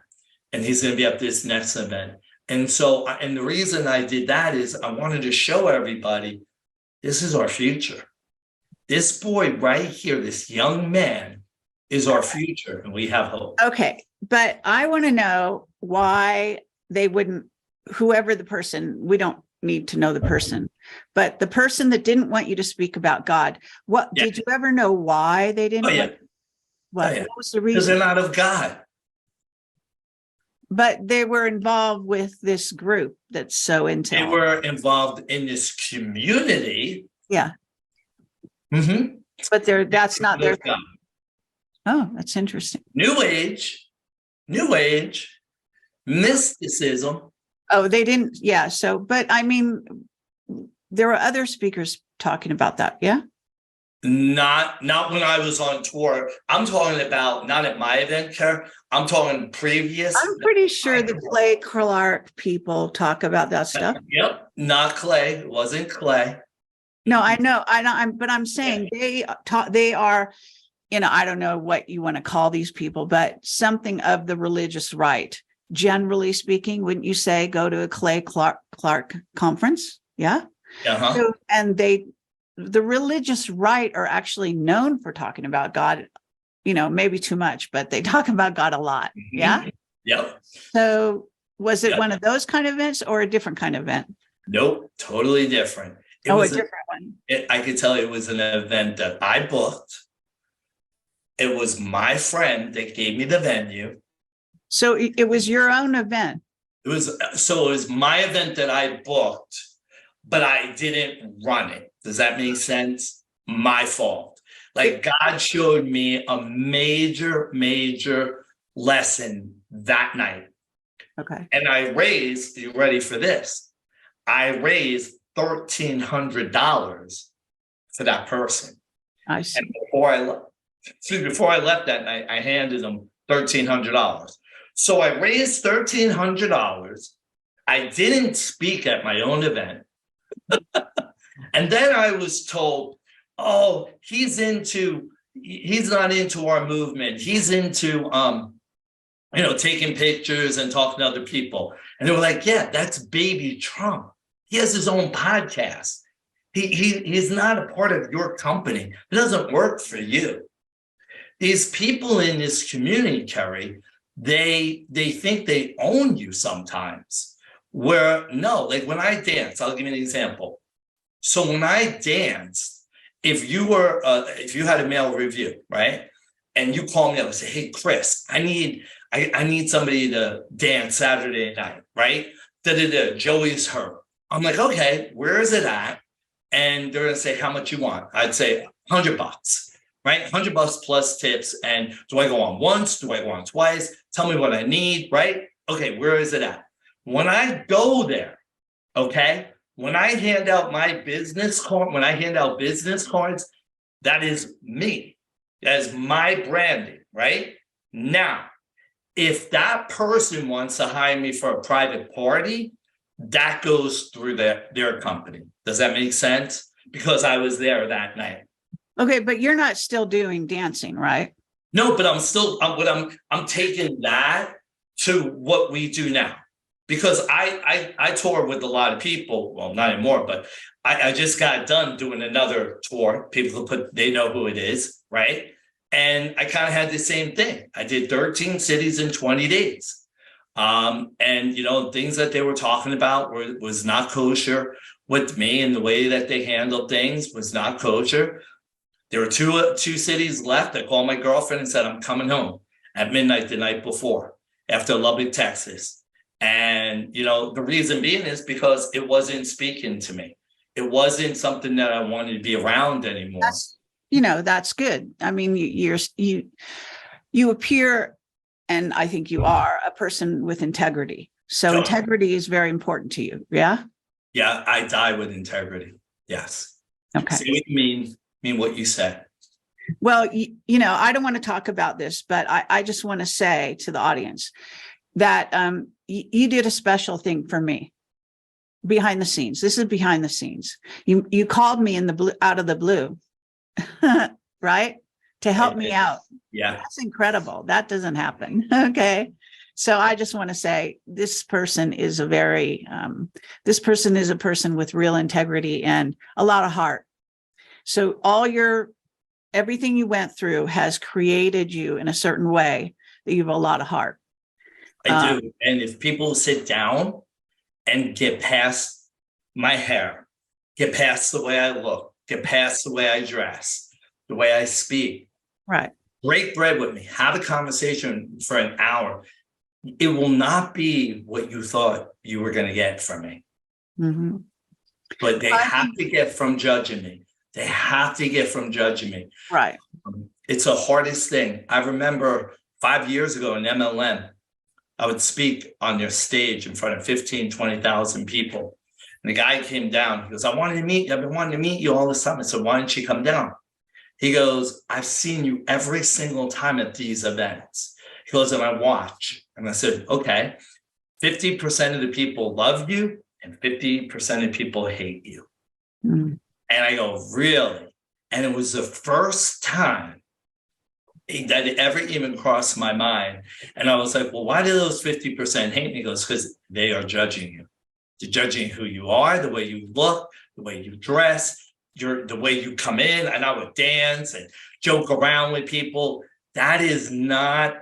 And he's going to be at this next event. And so, and the reason I did that is I wanted to show everybody, this is our future. This boy right here, this young man, is our future, and we have hope. Okay. But I want to know why they wouldn't, whoever the person, we don't need to know the person, but the person that didn't want you to speak about God, did you ever know why they didn't? What was the reason? Because they're not of God. But they were involved with this group that's so into. They were involved in this community. Yeah. Mm-hmm. But that's not their thing. Oh, that's interesting. New age, mysticism. Oh, they didn't. Yeah. So, but I mean, there were other speakers talking about that. Yeah. Not when I was on tour. I'm talking about not at my event, Kerry. I'm talking previous. I'm pretty sure the Clay Clark people talk about that stuff. Yep. Not Clay. It wasn't Clay. No, I know. But I'm saying they are, I don't know what you want to call these people, but something of the religious right. Generally speaking, wouldn't you say go to a Clay Clark conference? Yeah. Uh-huh. So, and the religious right are actually known for talking about God, maybe too much, but they talk about God a lot. Yeah. Yep. So was it one of those kind of events or a different kind of event? Nope. Totally different. A different one. I could tell you it was an event that I booked. It was my friend that gave me the venue. So it was your own event. It was my event that I booked, but I didn't run it. Does that make sense? My fault. Like God showed me a major lesson that night. Okay. And I raised, you ready for this? I raised $1,300 for that person. I see. And before I left that night, I handed them $1,300. So I raised $1,300. I didn't speak at my own event. And then I was told, oh, he's not into our movement. He's into, taking pictures and talking to other people. And they were like, yeah, that's baby Trump. He has his own podcast. He's not a part of your company. It doesn't work for you. These people in this community, Kerry, they think they own you sometimes. Where no, like when I dance, I'll give you an example. So when I danced, if you had a male review, right? And you call me up and say, hey, Chris, I need somebody to dance Saturday night, right? Joey's her. I'm like, okay, where is it at? And they're gonna say how much you want. I'd say $100, right? $100 plus tips. And do I go on once? Do I go on twice? Tell me what I need, right? Okay, where is it at? When I go there, okay, when I hand out my business card, when I hand out business cards, that is me. That is my branding, right? Now, if that person wants to hire me for a private party, that goes through their company. Does that make sense? Because I was there that night. Okay, but you're not still doing dancing, right? No, but I'm taking that to what we do now. Because I tour with a lot of people, well, not anymore, but I just got done doing another tour. People they know who it is, right? And I kind of had the same thing. I did 13 cities in 20 days. And things that they were talking about was not kosher with me, and the way that they handled things was not kosher. There were two cities left. I called my girlfriend and said, I'm coming home at midnight the night before, after Lubbock, Texas. And, the reason being is because it wasn't speaking to me. It wasn't something that I wanted to be around anymore. That's good. I mean, you appear, and I think you are a person with integrity. So integrity is very important to you. Yeah. Yeah. I die with integrity. Yes. Okay. So you mean what you said. Well, I don't want to talk about this, but I just want to say to the audience that you did a special thing for me behind the scenes. This is behind the scenes. You called me out of the blue, right? To help me out. Yeah. That's incredible. That doesn't happen. Okay. So I just want to say this person is a person with real integrity and a lot of heart. So everything you went through has created you in a certain way that you have a lot of heart. I do. And if people sit down and get past my hair, get past the way I look, get past the way I dress, the way I speak, right? Break bread with me, have a conversation for an hour. It will not be what you thought you were going to get from me. Mm-hmm. But they have to get from judging me. They have to get from judging me. Right. It's the hardest thing. I remember 5 years ago in MLM, I would speak on their stage in front of 15, 20,000 people. And the guy came down. He goes, I wanted to meet you. I've been wanting to meet you all this time. I said, why didn't you come down? He goes, I've seen you every single time at these events. He goes, and I watch. And I said, okay, 50% of the people love you and 50% of people hate you. Mm. And I go, really? And it was the first time that it ever even crossed my mind. And I was like, well, why do those 50% hate me? He goes, because they are judging you. They're judging who you are, the way you look, the way you dress, the way you come in. And I would dance and joke around with people. That is not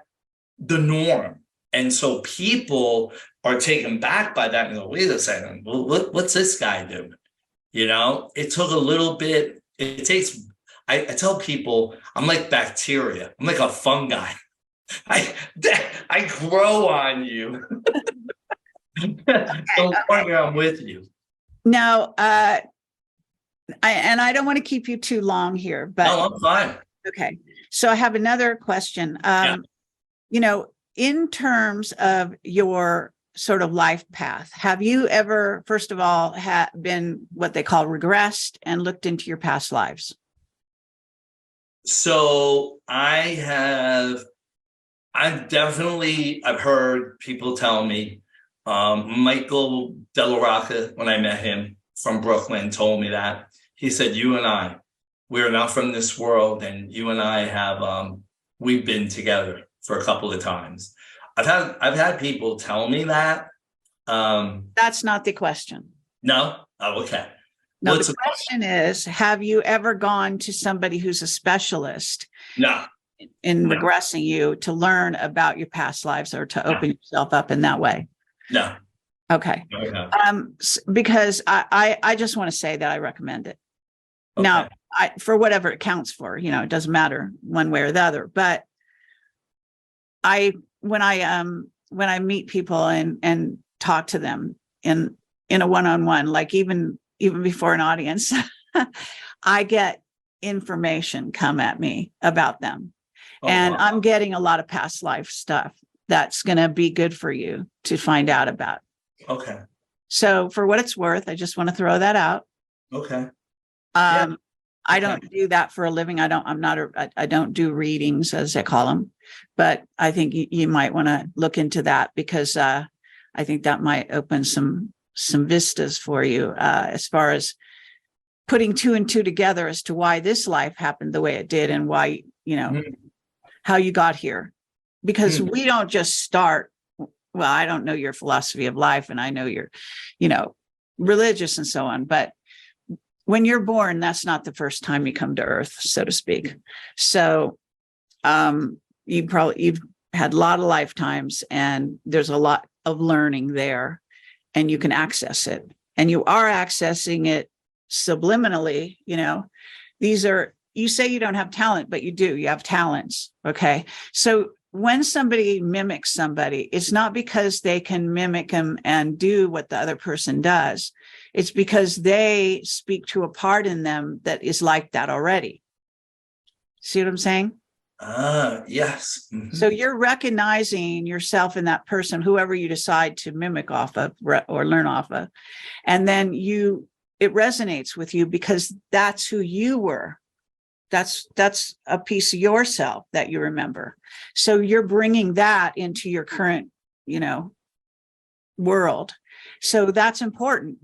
the norm. And so people are taken back by that and go, wait a second, well, what's this guy doing? It took a little bit. It takes, I tell people, I'm like bacteria. I'm like a fungi. I grow on you. So I'm with you. Now, I don't want to keep you too long here, but no, I'm fine. Okay. So I have another question. In terms of your sort of life path, have you ever, first of all, been what they call regressed and looked into your past lives? So I've heard people tell me, Michael Della Rocca, when I met him from Brooklyn told me that. He said, you and I, we're not from this world, and you and I have, we've been together for a couple of times. I've had people tell me that. That's not the question. No? Oh, okay. No, the question is, have you ever gone to somebody who's a specialist No. in regressing you to learn about your past lives or to open yourself up in that way? No. Okay. Because I just want to say that I recommend it. Okay. Now, for whatever it counts for, it doesn't matter one way or the other. But when I meet people and talk to them in a one-on-one, like even before an audience, I get information come at me about them. And wow. I'm getting a lot of past life stuff that's going to be good for you to find out about. Okay. So for what it's worth, I just want to throw that out. Okay. I don't do that for a living. I don't do readings, as they call them, but I think you might want to look into that, because I think that might open some vistas for you, as far as putting 2 and 2 together as to why this life happened the way it did, and why, how you got here. Because we don't just start, well, I don't know your philosophy of life, and I know you're, religious and so on, but when you're born, that's not the first time you come to earth, so to speak. So you've had a lot of lifetimes, and there's a lot of learning there, and you can access it, and you are accessing it subliminally. You say you don't have talent, but you do. You have talents. Okay. So when somebody mimics somebody, it's not because they can mimic them and do what the other person does. It's because they speak to a part in them that is like that already. See what I'm saying? Yes. Mm-hmm. So you're recognizing yourself in that person, whoever you decide to mimic off of or learn off of. And then it resonates with you because that's who you were. That's a piece of yourself that you remember. So you're bringing that into your current, world. So that's important,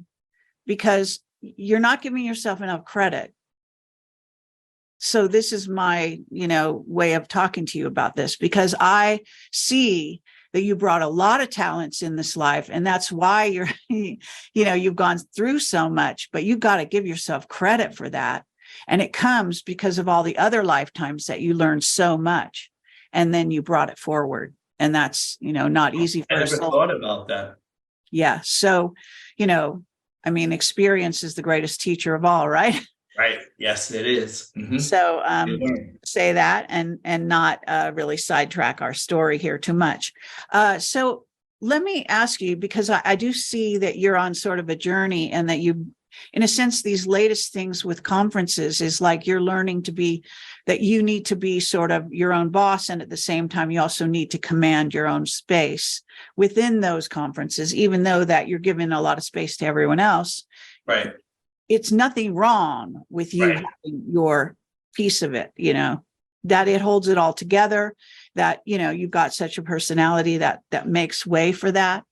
because you're not giving yourself enough credit. So this is my, way of talking to you about this, because I see that you brought a lot of talents in this life, and that's why you're, you've gone through so much, but you've got to give yourself credit for that. And it comes because of all the other lifetimes that you learned so much, and then you brought it forward. And that's, not easy for us. I never thought about that. Yeah. So, experience is the greatest teacher of all, right? Right. Yes, it is. Mm-hmm. So say that and not really sidetrack our story here too much. So let me ask you, because I do see that you're on sort of a journey, and that you, in a sense, these latest things with conferences is like you're learning that you need to be sort of your own boss. And at the same time, you also need to command your own space within those conferences, even though that you're giving a lot of space to everyone else. Right. It's nothing wrong with you having your piece of it, that it holds it all together, that, you've got such a personality that makes way for that.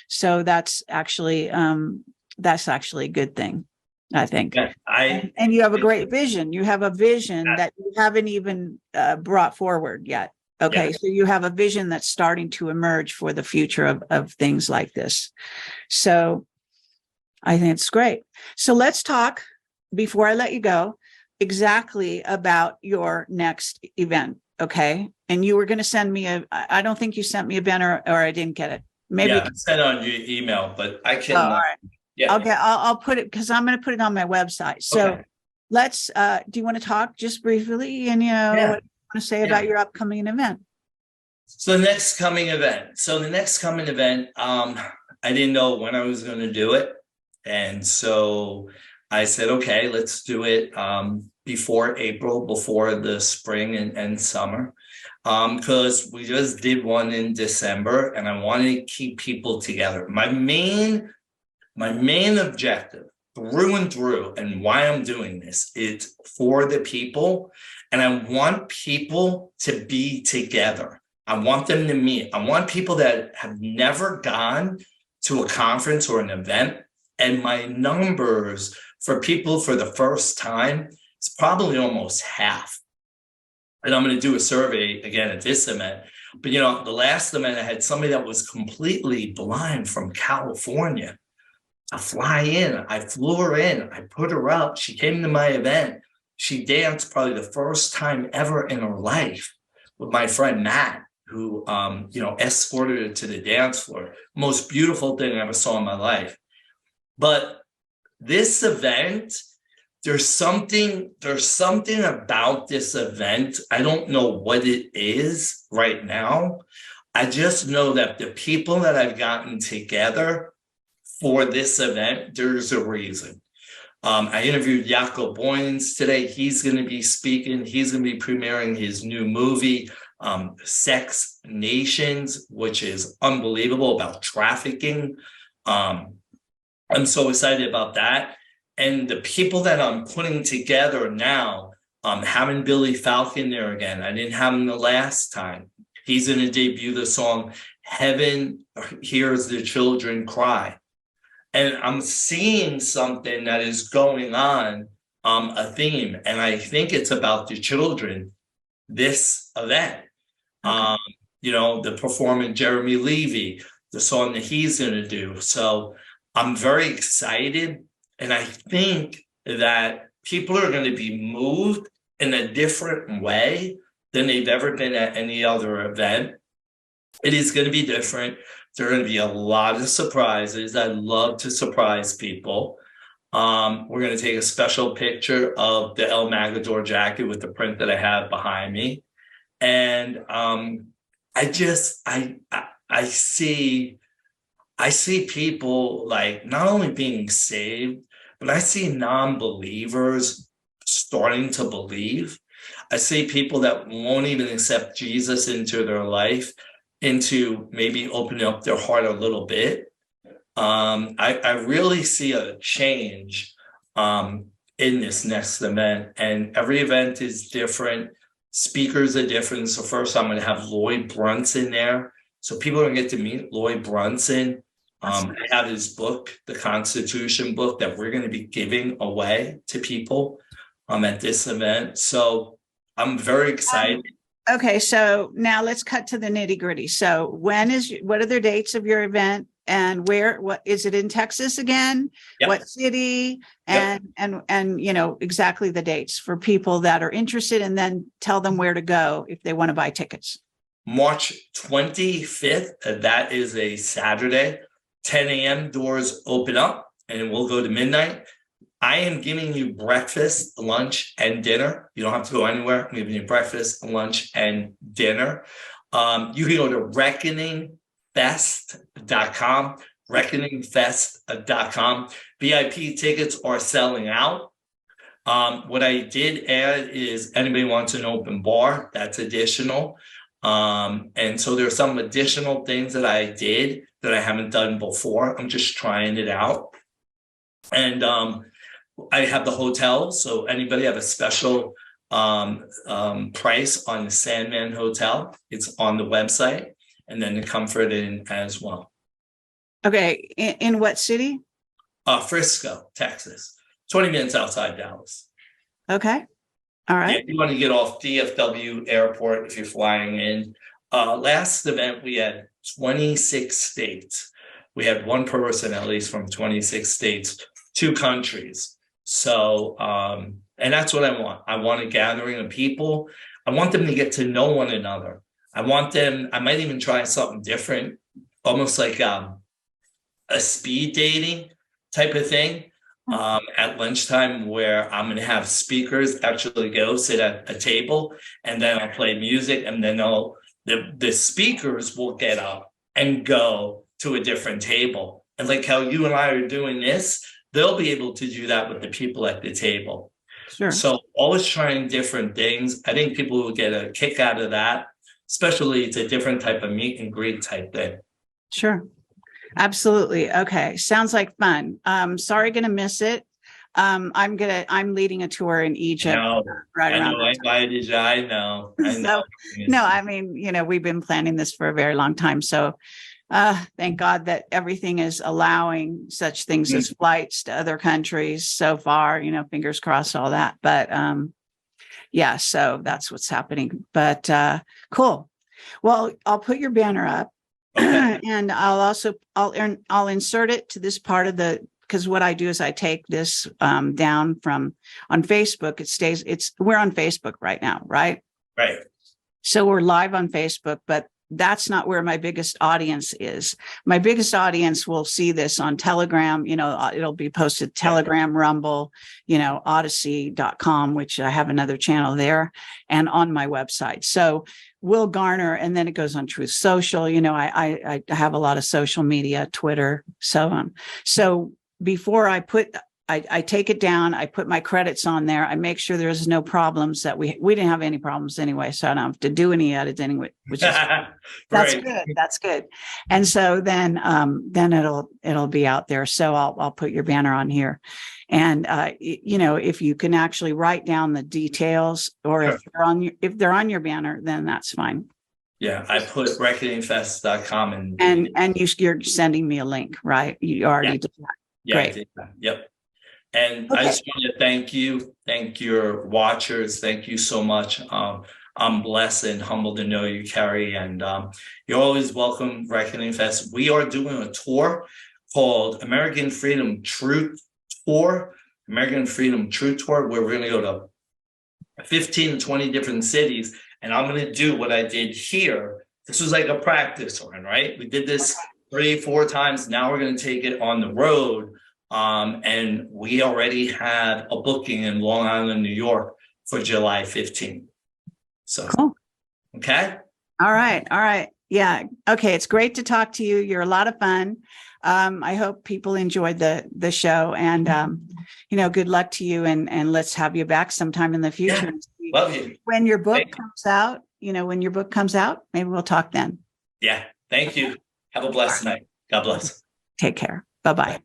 So that's actually a good thing, I think. Yeah, and you have a great vision. You have a vision that you haven't even brought forward yet. Okay. Yeah. So you have a vision that's starting to emerge for the future of things like this. So I think it's great. So let's talk, before I let you go, exactly about your next event. Okay. And you were going to send me I don't think you sent me a banner, or I didn't get it. Maybe I sent it on your email, but I can. All right. Yeah. Okay. I'll put it, because I'm going to put it on my website. So let's, do you want to talk just briefly, and, what you want to say about your upcoming event? So the next coming event, I didn't know when I was going to do it. And so I said, okay, let's do it before April, before the spring and summer, because we just did one in December, and I want to keep people together. My main objective through and through, and why I'm doing this, is for the people, and I want people to be together. I want them to meet. I want people that have never gone to a conference or an event And my numbers for people for the first time, it's probably almost half. And I'm going to do a survey again at this event. But, you know, the last event, I had somebody that was completely blind from California. I fly in, I flew her in, I put her up. She came to my event. She danced probably the first time ever in her life with my friend Matt, who, you know, escorted her to the dance floor. Most beautiful thing I ever saw in my life. But this event, there's something about this event. I don't know what it is right now. I just know that the people that I've gotten together for this event, there's a reason. I interviewed Jacob Boyens today. He's going to be speaking. He's going to be premiering his new movie, Sex Nations, which is unbelievable, about trafficking. I'm so excited about that. And the people that I'm putting together now, having Billy Falcon there again. I didn't have him the last time. He's going to debut the song, Heaven Hears the Children Cry. And I'm seeing something that is going on, a theme, and I think it's about the children, this event. Okay. You know, the performer Jeremy Levy, the song that he's going to do. So I'm very excited. And I think that people are going to be moved in a different way than they've ever been at any other event. It is going to be different. There are going to be a lot of surprises. I love to surprise people. We're going to take a special picture of the El Magador jacket with the print that I have behind me. And I see people like not only being saved, but I see non-believers starting to believe. I see people that won't even accept Jesus into their life, into maybe opening up their heart a little bit. I really see a change in this next event, and every event is different. Speakers are different. So first I'm going to have Lloyd Brunson there. So people are going to get to meet Lloyd Brunson. I have his book, the Constitution book, that we're going to be giving away to people at this event. So I'm very excited. Okay, so now let's cut to the nitty gritty. So what are the dates of your event, and what is it in Texas again? Yep. What city? And, yep. and you know, exactly the dates for people that are interested, and then tell them where to go if they want to buy tickets. March 25th, that is a Saturday, 10 a.m. doors open up and we'll go to midnight. I am giving you breakfast, lunch, and dinner. You don't have to go anywhere. I'm giving you breakfast, lunch, and dinner. You can go to reckoningfest.com, reckoningfest.com. VIP tickets are selling out. What I did add is anybody wants an open bar, that's additional. And so there's some additional things that I did that I haven't done before. I'm just trying it out. And I have the hotel, so anybody have a special price on the Sandman Hotel. It's on the website, and then the Comfort Inn as well. Okay, in what city? Frisco, Texas, 20 minutes outside Dallas. Okay, all right. Yeah, if you want to get off DFW Airport if you're flying in. Last event we had 26 states. We had one person at least from 26 states, 2 countries. So, and that's what I want. I want a gathering of people. I want them to get to know one another. I might even try something different, almost like a speed dating type of thing at lunchtime, where I'm going to have speakers actually go sit at a table, and then I'll play music, and then the speakers will get up and go to a different table. And like how you and I are doing this, they'll be able to do that with the people at the table. Sure. So always trying different things. I think people will get a kick out of that, especially it's a different type of meet and greet type thing. Sure. Absolutely. Okay. Sounds like fun. Sorry, going to miss it. I'm leading a tour in Egypt. I know. No, I mean, you know, we've been planning this for a very long time. So Thank God that everything is allowing such things as flights to other countries so far, fingers crossed, all that. But yeah, so that's what's happening. But cool. Well, I'll put your banner up. Okay. And I'll insert it to this part of because what I do is I take this down from on Facebook. We're on Facebook right now, right? Right. So we're live on Facebook, but that's not where my biggest audience is. My biggest audience will see this on Telegram. It'll be posted Telegram, Rumble, Odyssey.com, which I have another channel there, and on my website. So we'll garner, and then it goes on Truth Social. I have a lot of social media, Twitter, so on. So before I take it down, I put my credits on there. I make sure there's no problems that we didn't have any problems anyway. So I don't have to do any editing, which is that's good. That's good. And so then it'll be out there. So I'll put your banner on here. And if you can actually write down the details, or Sure. if they're on your banner, then that's fine. Yeah, I put reckoningfest.com and you're sending me a link, right? You already did that. Yeah, Great. I did that. Yep. And Okay. I just want to thank your watchers. Thank you so much. I'm blessed and humbled to know you, Kerry, and you're always welcome, Reckoning Fest. We are doing a tour called American Freedom Truth Tour, American Freedom Truth Tour, where we're going to go to 15 to 20 different cities, and I'm going to do what I did here. This was like a practice run, right? We did this 3-4 times. Now we're going to take it on the road. And we already have a booking in Long Island, New York for July 15th. So, cool. Okay. All right. Yeah. Okay. It's great to talk to you. You're a lot of fun. I hope people enjoyed the show, and, good luck to you, and let's have you back sometime in the future. Yeah. Love you. When your book comes out, maybe we'll talk then. Yeah. Thank you. Have a blessed night. God bless. Take care. Bye-bye.